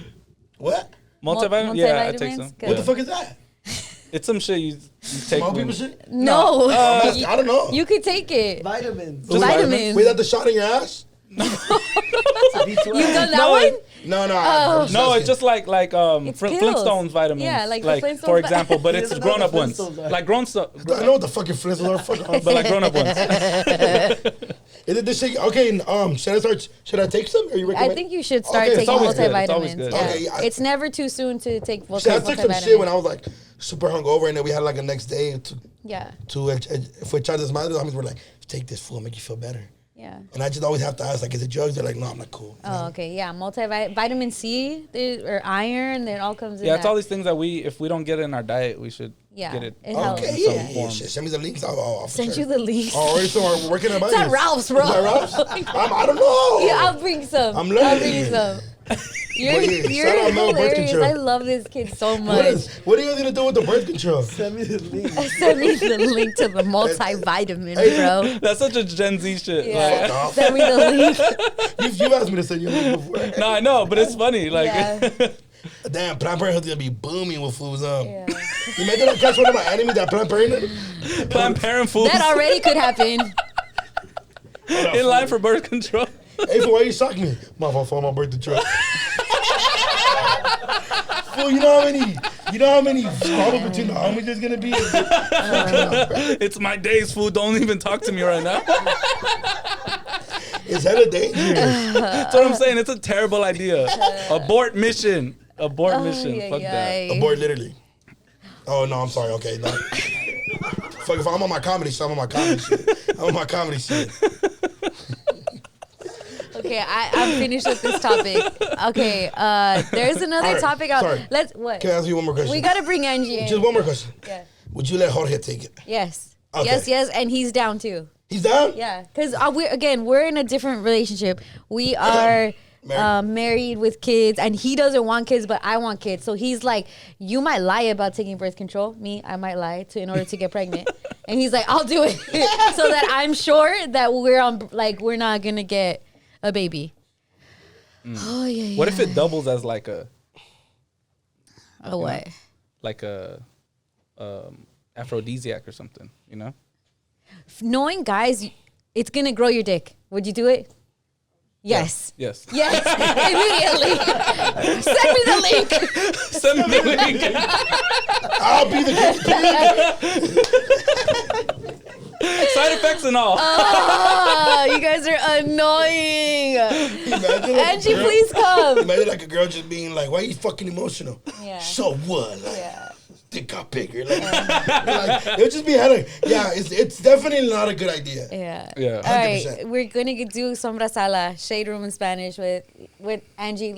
What? Multivitamin? Yeah, I take multivitamins? some. Good. What the fuck is that? It's some shit you take. Small when- people shit? No. I don't know. You could take it. Vitamins. Just Vitamins. Wait, that the shot in your ass? You've done that No, one? No, Oh. I'm No, asking. it's just like It's pills. Flintstones vitamins. Yeah, like the Flintstones for example, but He it's doesn't know grown up what ones. Flintstones are. Like grown stuff. I know what the fucking Flintstones are. Fuck off. But like grown up ones. Is it this shit? Okay, should I take some? Or you recommend? I think you should start Okay, it's taking always good. It's always multivitamins. good. Yeah. Okay, yeah. It's never too soon to take See, I took some shit when multivitamins. I was like super hungover, and then we had like a next day Yeah. to for Chad's mother. The homies were like, "Take this fool, make you feel better." Yeah. And I just always have to ask, like, is it drugs? They're like, no, I'm not cool. Oh, okay. Yeah. Vitamin C or iron, it all comes in. Yeah, it's all these things that if we don't get it in our diet, we should get it. It helps. Okay, some yeah. form. Shit, send me the links. I'll Send you the links. Oh, so we're working on It's at Ralph's, bro. Is that Ralph's? I don't know. Yeah, I'll bring some. I'm learning. I'll bring you some. You're shout out Mel Birth hilarious. Control. I love this kid so much. What are you gonna do with the birth control? Send me the link. Send me the link to the multivitamin, bro. That's such a Gen Z shit. Yeah. Fuck off. Send me the link. You asked me to send you a link before. No, I know, but it's funny. Like, Yeah. Damn, Planned Parenthood's gonna be booming with fools. Yeah. Imagine I catch one of my enemies that Planned Parenthood. Planned Parenthood That already could happen. in line for birth control. Hey, fool, why you shock me? My fault for my birth control. Fool, you know how many squabbles between the homies there's gonna be? It's my days, fool. Don't even talk to me right now. It's hella dangerous. That's what I'm saying. It's a terrible idea. Abort mission. Abort mission. yeah, Fuck that. Abort literally. Oh no, I'm sorry. Okay, no. Fuck, if I'm on my comedy shit, I'm on my comedy shit. Okay, I'm finished with this topic. Okay, there's another All right, topic. sorry. What? Can I ask you one more question? We gotta bring Angie in. Just one more question. Yeah. Would you let Jorge take it? Yes. Okay. Yes, and he's down too. He's down? Yeah, because we're in a different relationship. We are married with kids, and he doesn't want kids, but I want kids. So he's like, you might lie about taking birth control. Me, I might lie in order to get pregnant. And he's like, I'll do it so that I'm sure that we're not gonna get a baby. Oh yeah. What if it doubles as like a what? like a aphrodisiac or something? You know? Knowing guys, it's gonna grow your dick. Would you do it? Yes. Yes. Yes. Immediately. Send me the link. Send me the link. I'll be the guinea pig. Side effects and all. Oh, you guys are annoying. Angie, please come. Imagine like a girl just being like, why are you fucking emotional? Yeah. So what? Like, Yeah. dick got bigger. Like, it'll just be hella. Yeah, it's definitely not a good idea. Yeah. Yeah. All right, 100%. we're gonna do Sombra Sala, shade room in Spanish with Angie.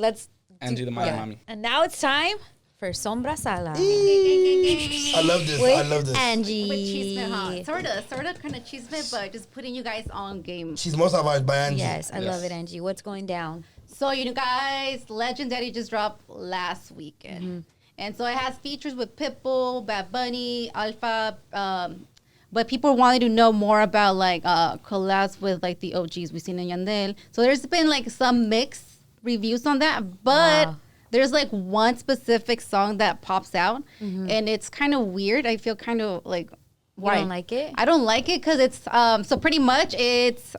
Angie the Maya Mommy. And now it's time for Sombra Sala. I love this. With I love this. Angie. With chisme, huh? Sort of kind of chisme, but just putting you guys on game. She's most advised by Angie. Yes, I love it, Angie. What's going down? So you guys, Legendary just dropped last weekend. And so it has features with Pitbull, Bad Bunny, Alpha, but people wanted to know more about like collabs with like the OGs we've seen in Yandel. So there's been like some mixed reviews on that, but there's like one specific song that pops out, and it's kind of weird. I feel kind of like, why? You don't like it? I don't like it because it's so pretty much it's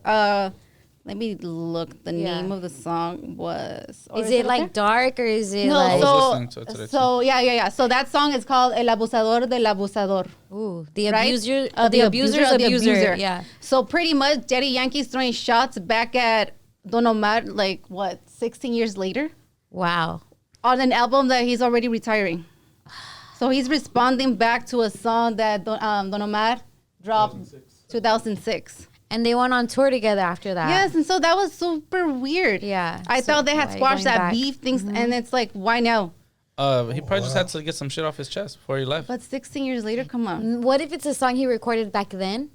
let me look. The name of the song was. Is it like dark or is it No, like? I was listening to it today, so yeah. So that song is called El Abusador del Abusador. Ooh, the Right? abuser, The the abuser's of the abuser. abuser. Yeah. So pretty much, Daddy Yankee's throwing shots back at Don Omar, like what, 16 years later, Wow. on an album that he's already retiring. So he's responding back to a song that Don Omar dropped 2006. And they went on tour together after that. Yes, and so that was super weird. Yeah. I So thought they had why squashed going that back? beef things, and it's like, why now? He probably just had to get some shit off his chest before he left. But 16 years later, come on. What if it's a song he recorded back then?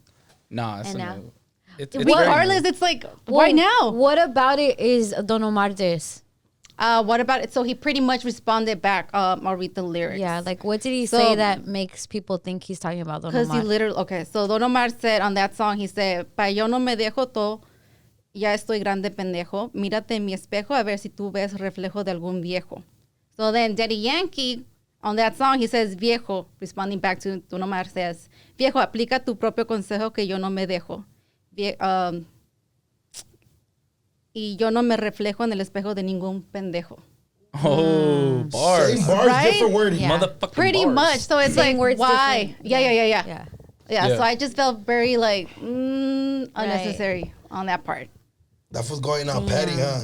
Nah, it's And a now? new. It's very Regardless, new. it's like, why now? What about it is Don Omar this? What about it? So he pretty much responded back. I'll read the lyrics. Yeah, like what did he So- say that makes people think he's talking about Don Because he Omar? literally, okay, so Don Omar said on that song, he said, pa yo no me dejo todo, ya estoy grande pendejo, mírate en mi espejo a ver si tú ves reflejo de algún viejo. So then Daddy Yankee, on that song, he says, viejo, responding back to Don Omar, says, viejo, aplica tu propio consejo que yo no me dejo. Y yo no me reflejo en el espejo de ningún pendejo. Oh, bars. Same bars, Right? different wording. Yeah. Motherfucking Pretty bars. much. So it's Same like, words, why? different- Yeah. Yeah. Yeah, so I just felt very like unnecessary on that part. That was going out petty, huh?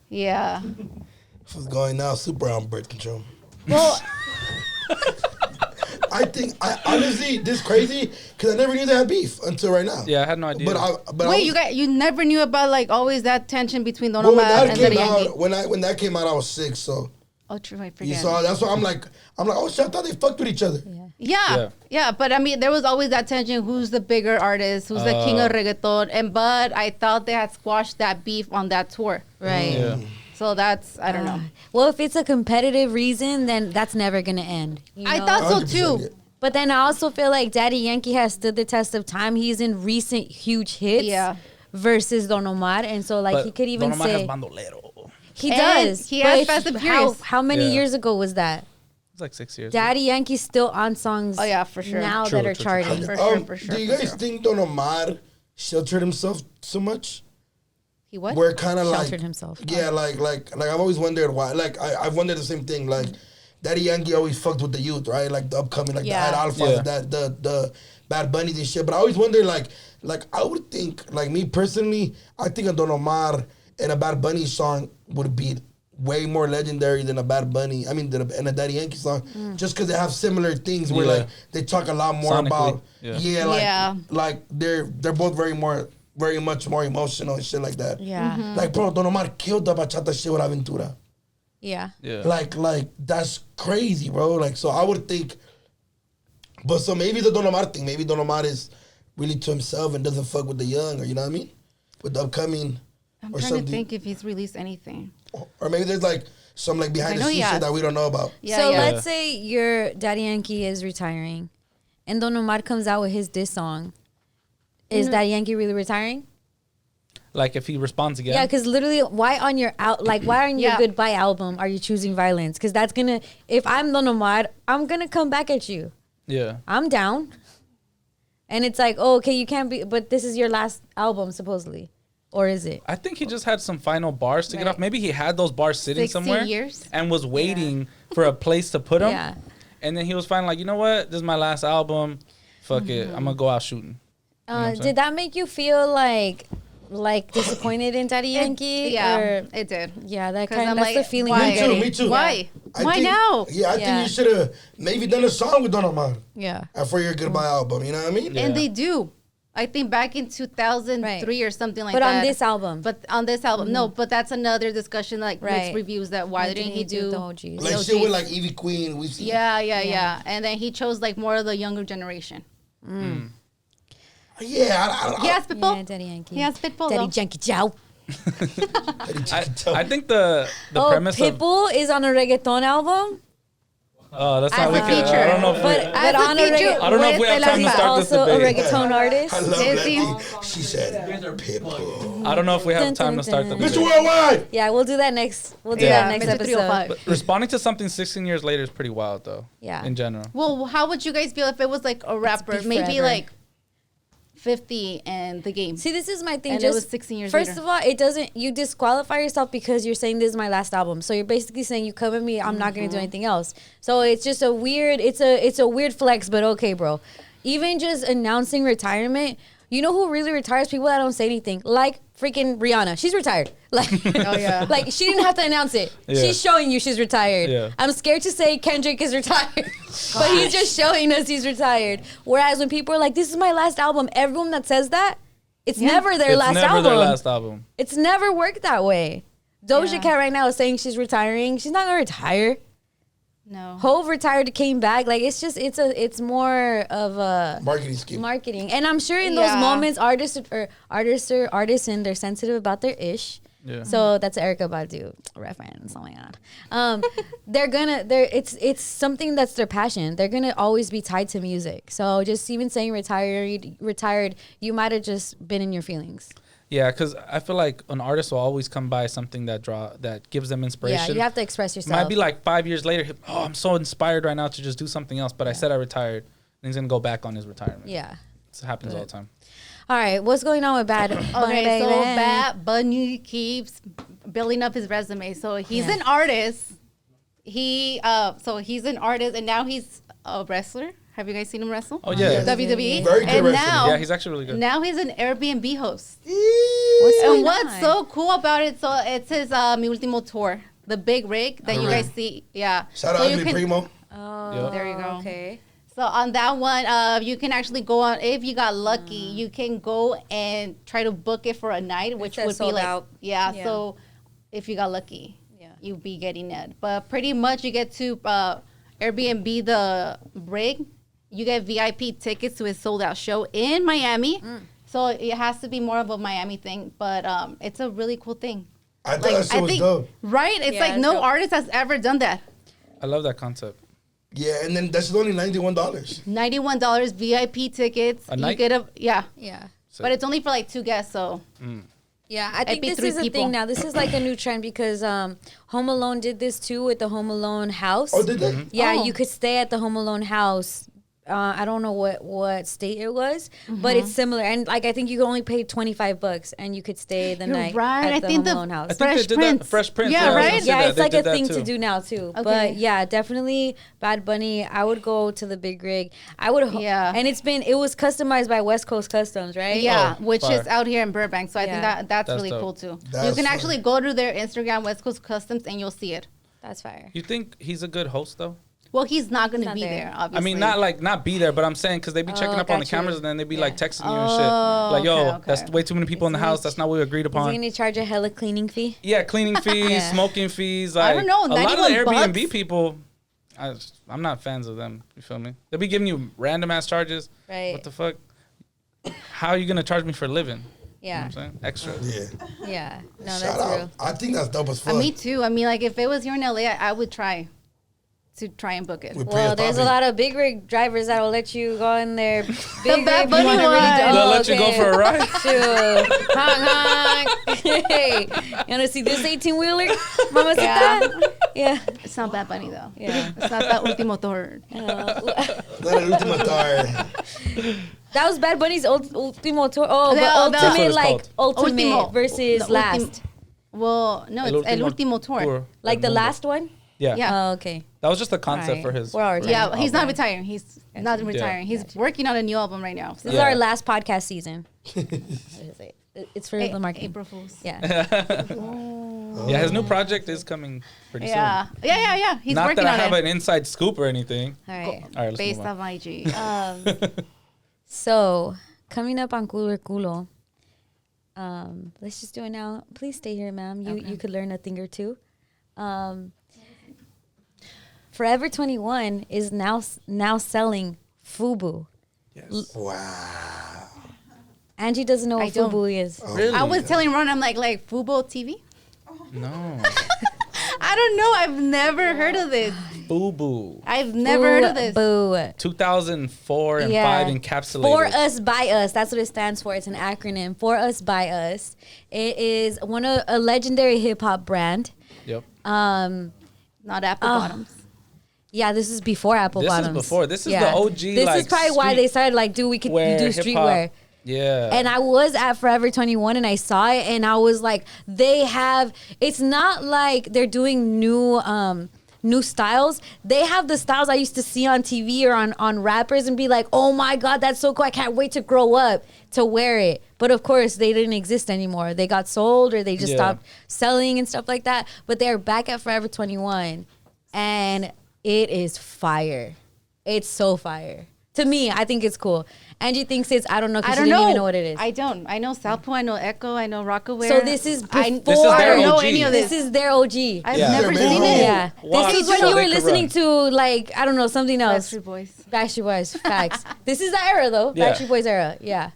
Yeah. That was going out super on birth control. Well, I think honestly this crazy because I never knew they had beef until right now. Yeah, I had no idea. But Wait, you never knew about like always that tension between Don well, Omar when that and came Daddy Yankee? out, when that came out, I was 6. So Oh, true, I you forget. saw that's why I'm like, oh shit, I thought they fucked with each other. Yeah, but I mean, there was always that tension. Who's the bigger artist? Who's the king of reggaeton? But I thought they had squashed that beef on that tour. Right. Yeah. So that's, I don't know. Well, if it's a competitive reason, then that's never gonna end. You I know? thought so 100%, too. yeah. But then I also feel like Daddy Yankee has stood the test of time. He's in recent huge hits. Yeah. Versus Don Omar, and so like But he could even Don Omar say has bandolero. he And does. he but has if- Fast and how, Furious. how many Yeah. years ago was that? It's like 6 years. Daddy Yankee's still on songs. Oh, yeah, for sure. Now True, that are true, true. charting. For sure. Do you guys think Don Omar sheltered himself so much? He what? Where kind of like Sheltered himself. Yeah, like I've always wondered why. Like I've wondered the same thing. Like Daddy Yankee always fucked with the youth, right? Like the upcoming, like Yeah. the Alphas, Yeah. that the Bad Bunnies and shit. But I always wonder, like I would think, like me personally, I think a Don Omar and a Bad Bunny song would be way more legendary than a Bad Bunny. I mean, and a Daddy Yankee song, just because they have similar things where Yeah. like they talk a lot more Sonically, about yeah. like they're both very much more emotional and shit like that. Yeah. Like, bro, Don Omar killed the bachata shit with Aventura. Yeah. Yeah. Like that's crazy, bro. Like, so I would think, but so maybe the Don Omar thing, maybe Don Omar is really to himself and doesn't fuck with the young, or you know what I mean, with the upcoming, I'm or trying something, to think if he's released anything. or maybe there's like some like behind I the know he scenes shit has. that we don't know about. Yeah, So yeah. let's say your Daddy Yankee is retiring, and Don Omar comes out with his diss song. Is Daddy Yankee really retiring? Like if he responds again. Yeah, because literally, why on your why on your Yeah. goodbye album are you choosing violence? Because that's gonna, if I'm Don Omar, I'm gonna come back at you. Yeah. I'm down. And it's like, oh, okay, you can't be, but this is your last album supposedly, or is it? I think he just had some final bars to get Right. off. Maybe he had those bars sitting 60 somewhere years. and was waiting for a place to put them. Yeah. And then he was finally like, you know what? This is my last album. Fuck it. I'm gonna go out shooting. what I'm saying? Did that make you feel like disappointed in Daddy Yankee? Yeah, Or- it did. yeah, that 'Cause kind I'm that's like, the feeling why? I'm Me too, getting. me too. Why? I Why think- now? Yeah, I Yeah. think you should have maybe done a song with Don Omar Yeah. for your goodbye album. You know what I mean? Yeah. And they do. I think back in 2003 or something like But that. on this album. But on this album, no. But that's another discussion, like Right. mixed reviews. That why didn't he do? the OGs? Like No, shit with geez. like Evie Queen. We see. Yeah. And then he chose like more of the younger generation. Yeah. He has Pitbull. Yeah, Daddy Yankee. He has Pitbull. Daddy though. Yankee Chow. I think the premise of Pitbull is on a reggaeton album. that's As not a we could. feature. I don't know if But we, but As a on a feature reggaeton. I don't know if we have with time to Alpha. start this Also a debate. reggaeton artist. I love Is Letty. he? She said Pitbull. I don't know if we have Dun, time dun, to start the dun. Mr. debate. Worldwide. Yeah, we'll do that next. We'll do Yeah, that next Mr. episode. 305. But responding to something 16 years later is pretty wild, though. Yeah. In general. Well, how would you guys feel if it was like a rapper, beef maybe forever. like 50 and the game? See, this is my thing. And it just was 16 years First later. of all, it doesn't. You disqualify yourself because you're saying this is my last album. So you're basically saying you come at me, I'm not going to do anything else. So it's just a weird. It's a weird flex, but okay, bro. Even just announcing retirement. You know who really retires? People that don't say anything, like freaking Rihanna. She's retired. Like, Oh, yeah. like she didn't have to announce it. Yeah. She's showing you she's retired. Yeah. I'm scared to say Kendrick is retired, but he's just showing us he's retired. Whereas when people are like, "This is my last album," everyone that says that, it's never their It's last never album. their last album. It's never worked that way. Doja Yeah. Cat right now is saying she's retiring. She's not gonna retire. No. Hove retired, came back. Like it's more of a Marketing scheme. marketing. And I'm sure in those Yeah. moments, artists and they're sensitive about their ish. Yeah. So that's Erica Badu reference. Oh my god. It's something that's their passion. They're gonna always be tied to music. So just even saying retired, you might have just been in your feelings. Yeah, because I feel like an artist will always come by something that gives them inspiration. Yeah, you have to express yourself. Might be like 5 years later, oh, I'm so inspired right now to just do something else. But I said I retired. And he's going to go back on his retirement. Yeah. It happens all the time. All right, what's going on with Bad Bunny? Okay, so baby? Bad Bunny keeps building up his resume. So he's Yeah. an artist. He's an artist, and now he's a wrestler. Have you guys seen him wrestle? Oh, yeah. WWE. Very good and wrestler. now, Yeah, he's actually really good. Now he's an Airbnb host. What's And going what's on? so cool about it? So it's his Mi Ultimo tour, the big rig that you guys see. Yeah. Shout so out you to can- Primo. Oh, Yep. There you go. Okay. So on that one, you can actually go on, if you got lucky, you can go and try to book it for a night, which says would be sold like, out. yeah, Yeah. so if you got lucky, Yeah. you'll be getting it. But pretty much you get to Airbnb the rig, you get VIP tickets to a sold out show in Miami. So it has to be more of a Miami thing, but it's a really cool thing. I thought that shit was dope. Right? It's Yeah, like it's no dope. artist has ever done that. I love that concept. Yeah, and then that's only $91. $91 VIP tickets. A night? You get Yeah. but it's only for like 2 guests, so Yeah, I think be this 3 is a people. thing now. This is like a new trend because Home Alone did this too with the Home Alone house. Oh, did they? Yeah, Oh. you could stay at the Home Alone house. I don't know what state it was, but it's similar. And like I think you could only pay $25 and you could stay the You're night right. at I the think Home the- Alone house. I think Fresh they did Prince. that. Fresh Prince. Yeah, I was gonna right? say Yeah, that. it's They like did a that thing too. to do now too. Okay. But yeah, definitely Bad Bunny. I would go to the big rig. I would. Yeah. And it was customized by West Coast Customs, right? yeah, Oh, which fire. is out here in Burbank. So I think Yeah. that's That's really dope. cool too. That's you can fire. actually go to their Instagram, West Coast Customs, and you'll see it. That's fire. You think he's a good host though? Well, he's not going to not be there. there, obviously. I mean, not be there, but I'm saying because they be checking Oh, up on the got you. cameras and then they be like texting you and Oh, shit. Like, yo, okay. that's way too many people in the Is he- house. That's not what we agreed Is he upon. gonna charge a hella cleaning fee? Yeah, cleaning fees, Yeah. smoking fees. I Like, don't know, a lot of the 91 Airbnb bucks? people, I'm not fans of them. You feel me? They'll be giving you random ass charges. Right. What the fuck? How are you gonna charge me for living? You know Yeah. what I'm saying? Extra. Yeah. Yeah. No, Shout that's out. real. I think that's dope as fuck. Me too. I mean, like, if it was here in LA, I would try and book it. With Well, Priya there's a Poppy. lot of big rig drivers that'll let you go in there. Big Bad rig, Bunny you wanna one. They'll let you go for a ride. Shoot. Honk, honk. Hey, you wanna see this 18-wheeler? Mama Yeah. Yeah. It's not Bad Bunny, though. Yeah. It's not that Ultimo Thor. Not el último tar. That was Bad Bunny's Ultimo Tour. Oh, Yeah, but oh, that's what ultimate, it's like, called. ultimate Ultimo. versus The last. ultim- Well, no, it's El Ultimo Tour. Like the El Mundo. last one? Yeah. Yeah. Oh, okay. That was just a concept Alright. for his. We're all for retired. his Yeah, he's not album. retiring. He's not retiring. He's working on a new album right now. So. This is Yeah. our last podcast season. It's for the marketing. April Foos. Yeah. Yeah, his new project is coming pretty Yeah. Yeah. He's soon. Not working that I on have it. an inside scoop or anything. All right. All right, let's Based move on. off my IG. So, coming up on Cooler Culo, let's just do it now. Please stay here, ma'am. You could learn a thing or two. Forever 21 is now selling Fubu. Yes. Wow. Angie doesn't know I what don't. Fubu is. Really? I was telling Ron, I'm like Fubo TV? No. I don't know. I've never heard of this. Fubu. I've never heard of this. Fubu. 2004 and Yeah. 5 encapsulated. For Us By Us. That's what it stands for. It's an acronym. For Us By Us. It is a legendary hip hop brand. Yep. Not apple bottoms. Yeah, this is before Apple This is Bottoms. before. This is Yeah. the OG. This like, is probably why street they started like, we could wear, do hip-hop. streetwear. Yeah. And I was at Forever 21 and I saw it and I was like, it's not like they're doing new styles. They have the styles I used to see on TV or on rappers and be like, oh my God, that's so cool. I can't wait to grow up to wear it. But of course, they didn't exist anymore. They got sold or they just Yeah. stopped selling and stuff like that. But they're back at Forever 21 and it is fire. It's so fire. To me, I think it's cool. Angie thinks it's, I don't know, I because she don't didn't know. even know what it is. I don't. I know Southpool. I know Echo. I know Rockaware. So this is before. I This is their I don't know OG. any of This this. is their OG. I've Yeah. never They're seen made it. Yeah. Wow. This is So when you they were could listening run. to, like, I don't know, something else. Backstreet Boys. Backstreet Boys. Facts. This is the era, though. Yeah. Backstreet Boys era. Yeah.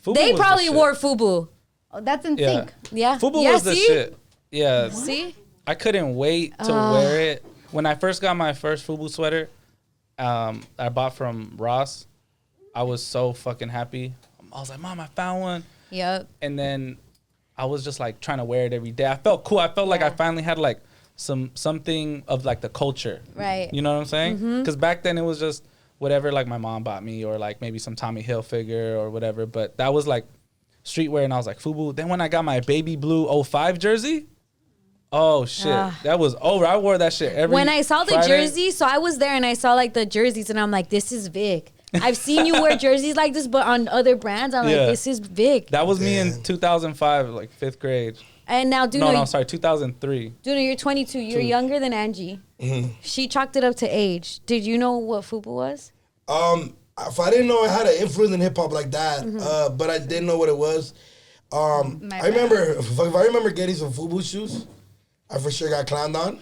Fubu They was the probably shit. wore Fubu. Oh, that's in Yeah. sync. Yeah. Fubu yeah, was the see? shit. Yeah. See? I couldn't wait to wear it. When I first got my first Fubu sweater, I bought from Ross. I was so fucking happy. I was like, Mom, I found one. Yep. And then I was just like trying to wear it every day. I felt cool. I felt like I finally had like something of like the culture. Right. You know what I'm saying? Because back then it was just whatever like my mom bought me or like maybe some Tommy Hilfiger or whatever. But that was like streetwear and I was like, Fubu. Then when I got my baby blue 05 jersey, oh shit. That was over. I wore that shit every When I saw the Friday. jersey, so I was there and I saw like the jerseys and I'm like, this is Vic. I've seen you wear jerseys like this, but on other brands, I'm Yeah. like, this is Vic. That was me in 2005, like 5th grade. And now, Duno, No, sorry, 2003. Duno, you're 22. You're younger than Angie. Mm-hmm. She chalked it up to age. Did you know what Fubu was? If I didn't know it had an influence in hip hop like that, but I didn't know what it was. I remember if I remember getting some Fubu shoes, I for sure got clowned on.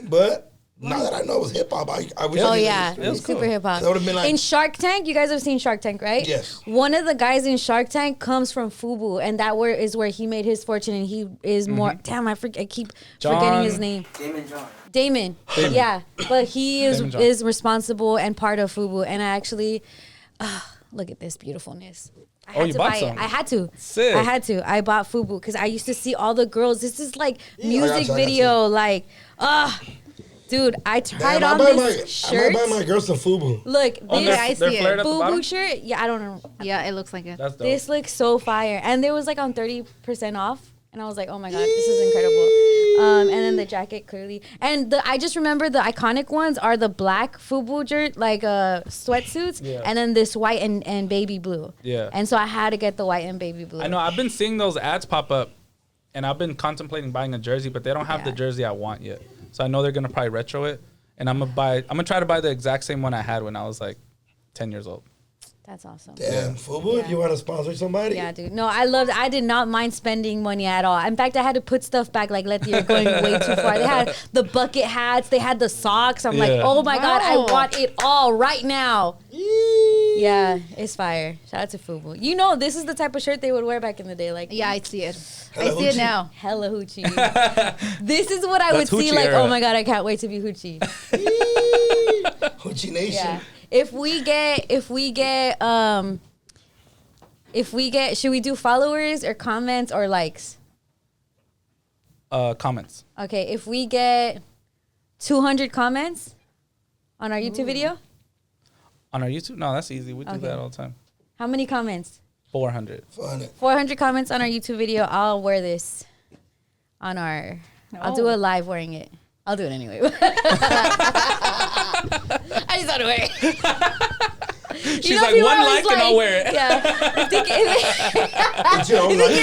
But now that I know it was hip hop, I wish. Oh I yeah, it was super cool. hip hop. That would've been like- in Shark Tank. You guys have seen Shark Tank, right? Yes. One of the guys in Shark Tank comes from Fubu, and that is where he made his fortune. And he is more. Damn, I keep forgetting his name. Damon. Yeah, but he is responsible and part of Fubu. And I actually, look at this beautifulness. I had you to bought buy some? it. I had to. Sick. I had to. I bought Fubu because I used to see all the girls. This is like I music got you. video, like, dude, I tried on this I shirt. might buy my girls some Fubu. Look, Oh, this I they're see it. flared at the bottom? Fubu shirt. Yeah, I don't know. Yeah, it looks like it. That's dope. This looks so fire, and there was like on 30% off, and I was like, oh my god, this is incredible. And then the jacket clearly, and I just remember the iconic ones are the black Fubu shirt, like sweatsuits, Yeah. and then this white and baby blue. Yeah. And so I had to get the white and baby blue. I know. I've been seeing those ads pop up, and I've been contemplating buying a jersey, but they don't have the Yeah. jersey I want yet. So I know they're gonna probably retro it, and I'm gonna try to buy the exact same one I had when I was like 10 years old. That's awesome. Damn, Fubu, if you want to sponsor somebody. Yeah, dude. No, I did not mind spending money at all. In fact, I had to put stuff back like Letty, you're going way too far. They had the bucket hats, they had the socks. I'm like, Yeah. oh my God, I Wow. want it all right now. Yeah, it's fire. Shout out to Fubu. You know, this is the type of shirt they would wear back in the day. Like, Yeah, I see it. Hella I see it hoochie. now. hella hoochie. This is what I would That's see. hoochie Like, era. oh my God, I can't wait to be hoochie. Hoochie Nation. Yeah. If we get, should we do followers or comments or likes? Comments. Okay, if we get 200 comments on our YouTube video, On our YouTube? No, that's easy. We do Okay. that all the time. how many comments? 400. 400 comments on our YouTube video. I'll wear this on our. I'll do a live wearing it. I'll do it anyway. I just want to wear it. She's like, one like and I'll wear it. Yeah. If it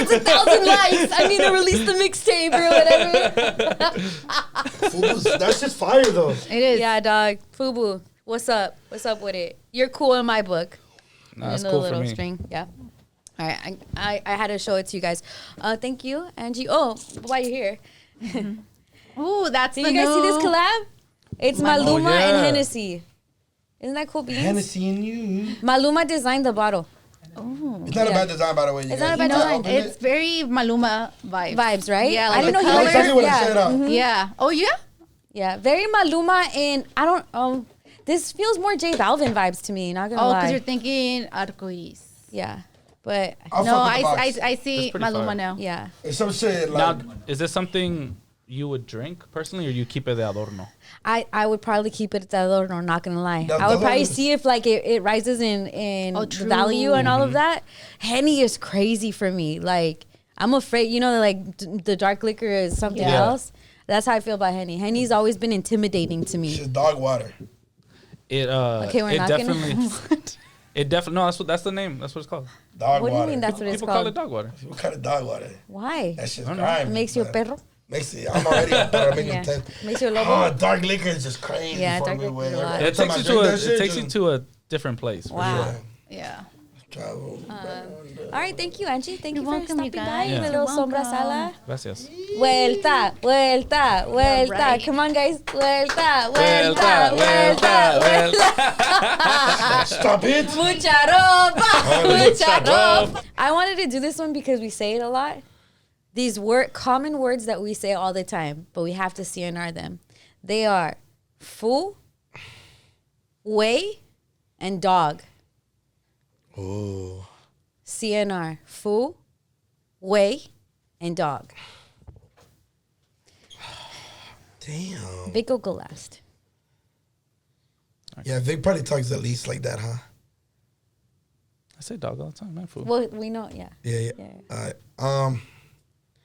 gets 1,000 likes, I'm gonna release the mixtape or whatever. Fubu's, that's just fire though. It is. Yeah, dog. Fubu, what's up? What's up with it? You're cool in my book. Nah, that's And the cool for little me. string. Yeah. All right. I had to show it to you guys. Thank you, Angie. Oh, while you're here, Ooh, that's did the you guys see this new- collab? It's Maluma Oh, yeah. and Hennessy. Isn't that cool, Beans? Hennessy and you. Maluma designed the bottle. It's not a Yeah. bad design, by the way. It's not a bad No, design. it's very Maluma vibes. Vibes, right? Yeah, I like didn't the know he colors. liked Exactly it. what I Yeah. said. Yeah. Oh, yeah? Yeah, very Maluma and I don't this feels more J Balvin vibes to me, not gonna Oh, lie. because you're thinking arcoiris. Yeah. But I'll No, fuck with the box. I see pretty Maluma fire. now. yeah. It's some shit Now, like. is this something you would drink personally, or you keep it de adorno? I would probably keep it at that or not gonna lie. That- I would that probably was- see if like it rises in Oh, the true. value and all of that. Henny is crazy for me. Like I'm afraid, like the dark liquor is something Yeah. else. That's how I feel about Henny. Henny's always been intimidating to me. It's just dog water. It Okay, we're it not definitely gonna. it definitely no, that's the name. That's what it's called. Dog What do you water. mean that's what it's People call it called? dog water. What kind of dog water? Why? That shit's I don't know. crime. Makes you a man. perro. Makes it. I'm already a perro. Make Yeah. them 10. Makes you a lobo. Oh, dark liquor is just crazy. Yeah, for dark me, liquor is a way. lot. Every It time takes I you drink to that shit, it takes you just to a different place. for Wow. sure. Yeah. travel. All right, thank you, Angie. Thank You're you for welcome, you stopping by. guys. My Yeah. little You're Sombra Sala. Gracias. Vuelta, vuelta, vuelta. right. Come on, guys. Vuelta, Vuelta, vuelta, vuelta, vuelta, vuelta. Stop it. Mucha ropa, mucha mucha ropa. I wanted to do this one because we say it a lot. These common words that we say all the time, but we have to CNR them. They are fu, way, and dog. Oh. CNR, fu, way, and dog. Damn. Vic will go last. Yeah, Vic probably talks at least like that, huh? I say dog all the time, man. Fool. Well, we know, yeah. Yeah. Yeah. All right.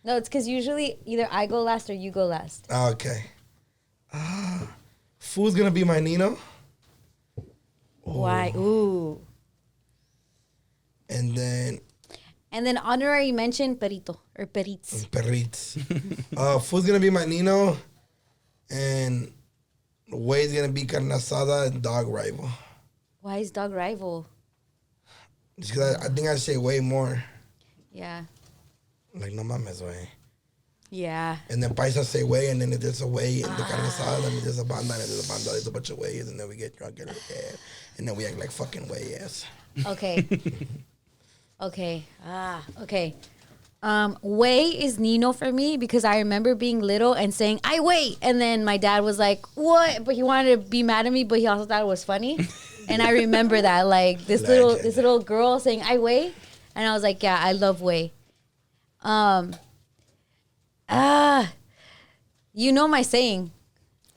No, it's because usually either I go last or you go last. Okay. Food's gonna be my Nino. Why? Ooh. And then And then honorary mention, perito or perits. Perritz. Food's gonna be my Nino. And Way's gonna be carne asada and dog rival. Why is dog rival? Just 'cause I think I say way more. Yeah. Like, no mames, way. Yeah. And then paisa say way, and then if there's a way in the carne asada, and there's a banda, and there's a banda, there's a bunch of ways, and then we get drunk, and then we act like fucking way ass. Okay. Okay. Okay. Way is Nino for me because I remember being little and saying, I wait. And then my dad was like, what? But he wanted to be mad at me, but he also thought it was funny. And I remember that, like this little girl saying, I wait. And I was like, yeah, I love way. You know my saying.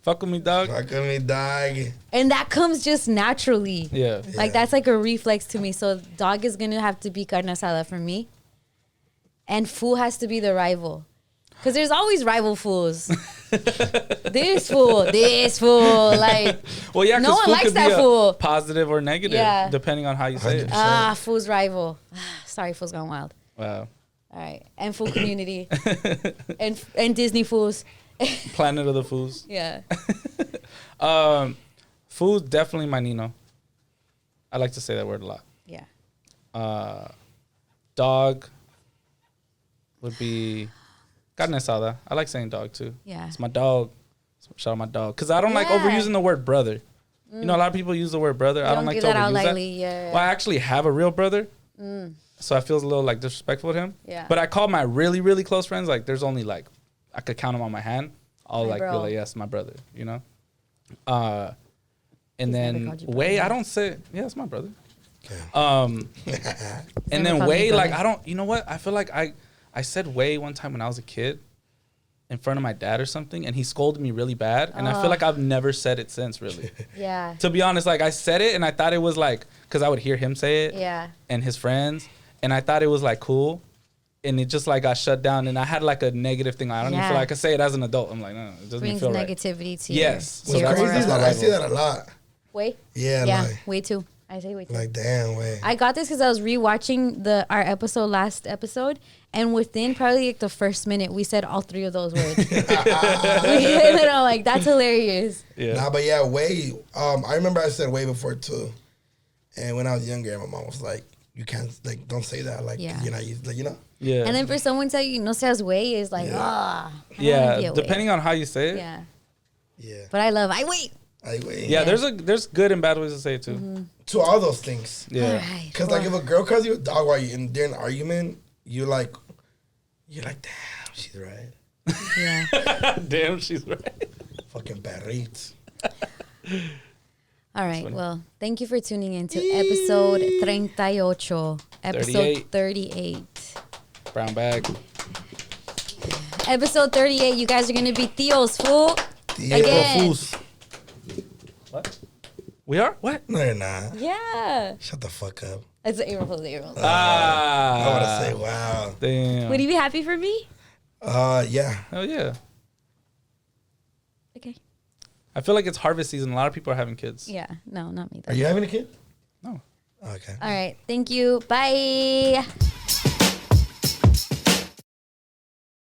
Fuck with me, dog. Fuck with me, dog. And that comes just naturally. Yeah. Like, that's like a reflex to me. So, dog is going to have to be carne asada for me. And fool has to be the rival. Because there's always rival fools. This fool. Like, well, yeah, no one fool likes could that be fool. Positive or negative, Yeah. depending on how you say it. 100%. Fool's rival. Sorry, fool's gone wild. Wow. All right. And fool community. and Disney fools. Planet of the Fools. Yeah. Food, definitely my Nino. I like to say that word a lot. Yeah. Dog would be carne asada. I like saying dog too. Yeah. It's my dog. Shout out my dog. Because I don't like Yeah. overusing the word brother. You know, a lot of people use the word brother. I don't like give to that out overuse that. lightly. Yeah. Well, I actually have a real brother. So I feel a little like disrespectful to him. Yeah. But I call my really, really close friends, like there's only like, I could count them on my hand. I'll My like bro. be like, yes, my brother, you know? And He's never then called you Way, brother. I don't say, yeah, it's my brother. Yeah. And never then called Way, me like, brother. I don't, you know what? I feel like I said Way one time when I was a kid in front of my dad or something, and he scolded me really bad. And I feel like I've never said it since, really. Yeah. To be honest, like, I said it, and I thought it was like, because I would hear him say it Yeah. and his friends, and I thought it was like cool. And it just like got shut down, and I had like a negative thing. I don't even feel like I could say it as an adult. I'm like, no, it doesn't Brings feel right. negativity to Yes. your What's that's- crazy that's is my that I see rival. that a lot. Way? Yeah, Yeah. like, Way too. I say way too. like, damn, way. I got this because I was rewatching our last episode, and within probably like the first minute, we said all three of those words. And I'm like, that's hilarious. Yeah. Nah, but yeah, way. I remember I said way before too, and when I was younger, my mom was like, "You can't like, don't say that, like, Yeah. you're not used, like, you know." Yeah. And then for someone to tell you, no seas way is like, yeah. Depending on how you say it. Yeah. Yeah. But I love, I wait. I wait. Yeah. There's good and bad ways to say it too. To all those things. Yeah. All right. Because like if a girl calls you a dog while you're in an argument, you're like, damn, she's right. Yeah. Damn, she's right. Fucking perritos. All right. Well, thank you for tuning in to episode 38. Episode 38. Brown bag. Episode 38. You guys are going to be Theo's fool. April Again. Foos. What? We are? What? No, you're not. Yeah. Shut the fuck up. It's April Fool's. April Fool's. I want to Ah. say, wow. Damn. Would you be happy for me? Yeah. Hell yeah. Okay. I feel like it's harvest season. A lot of people are having kids. Yeah. No, not me. Are you having a kid? No. Okay. All right. Thank you. Bye.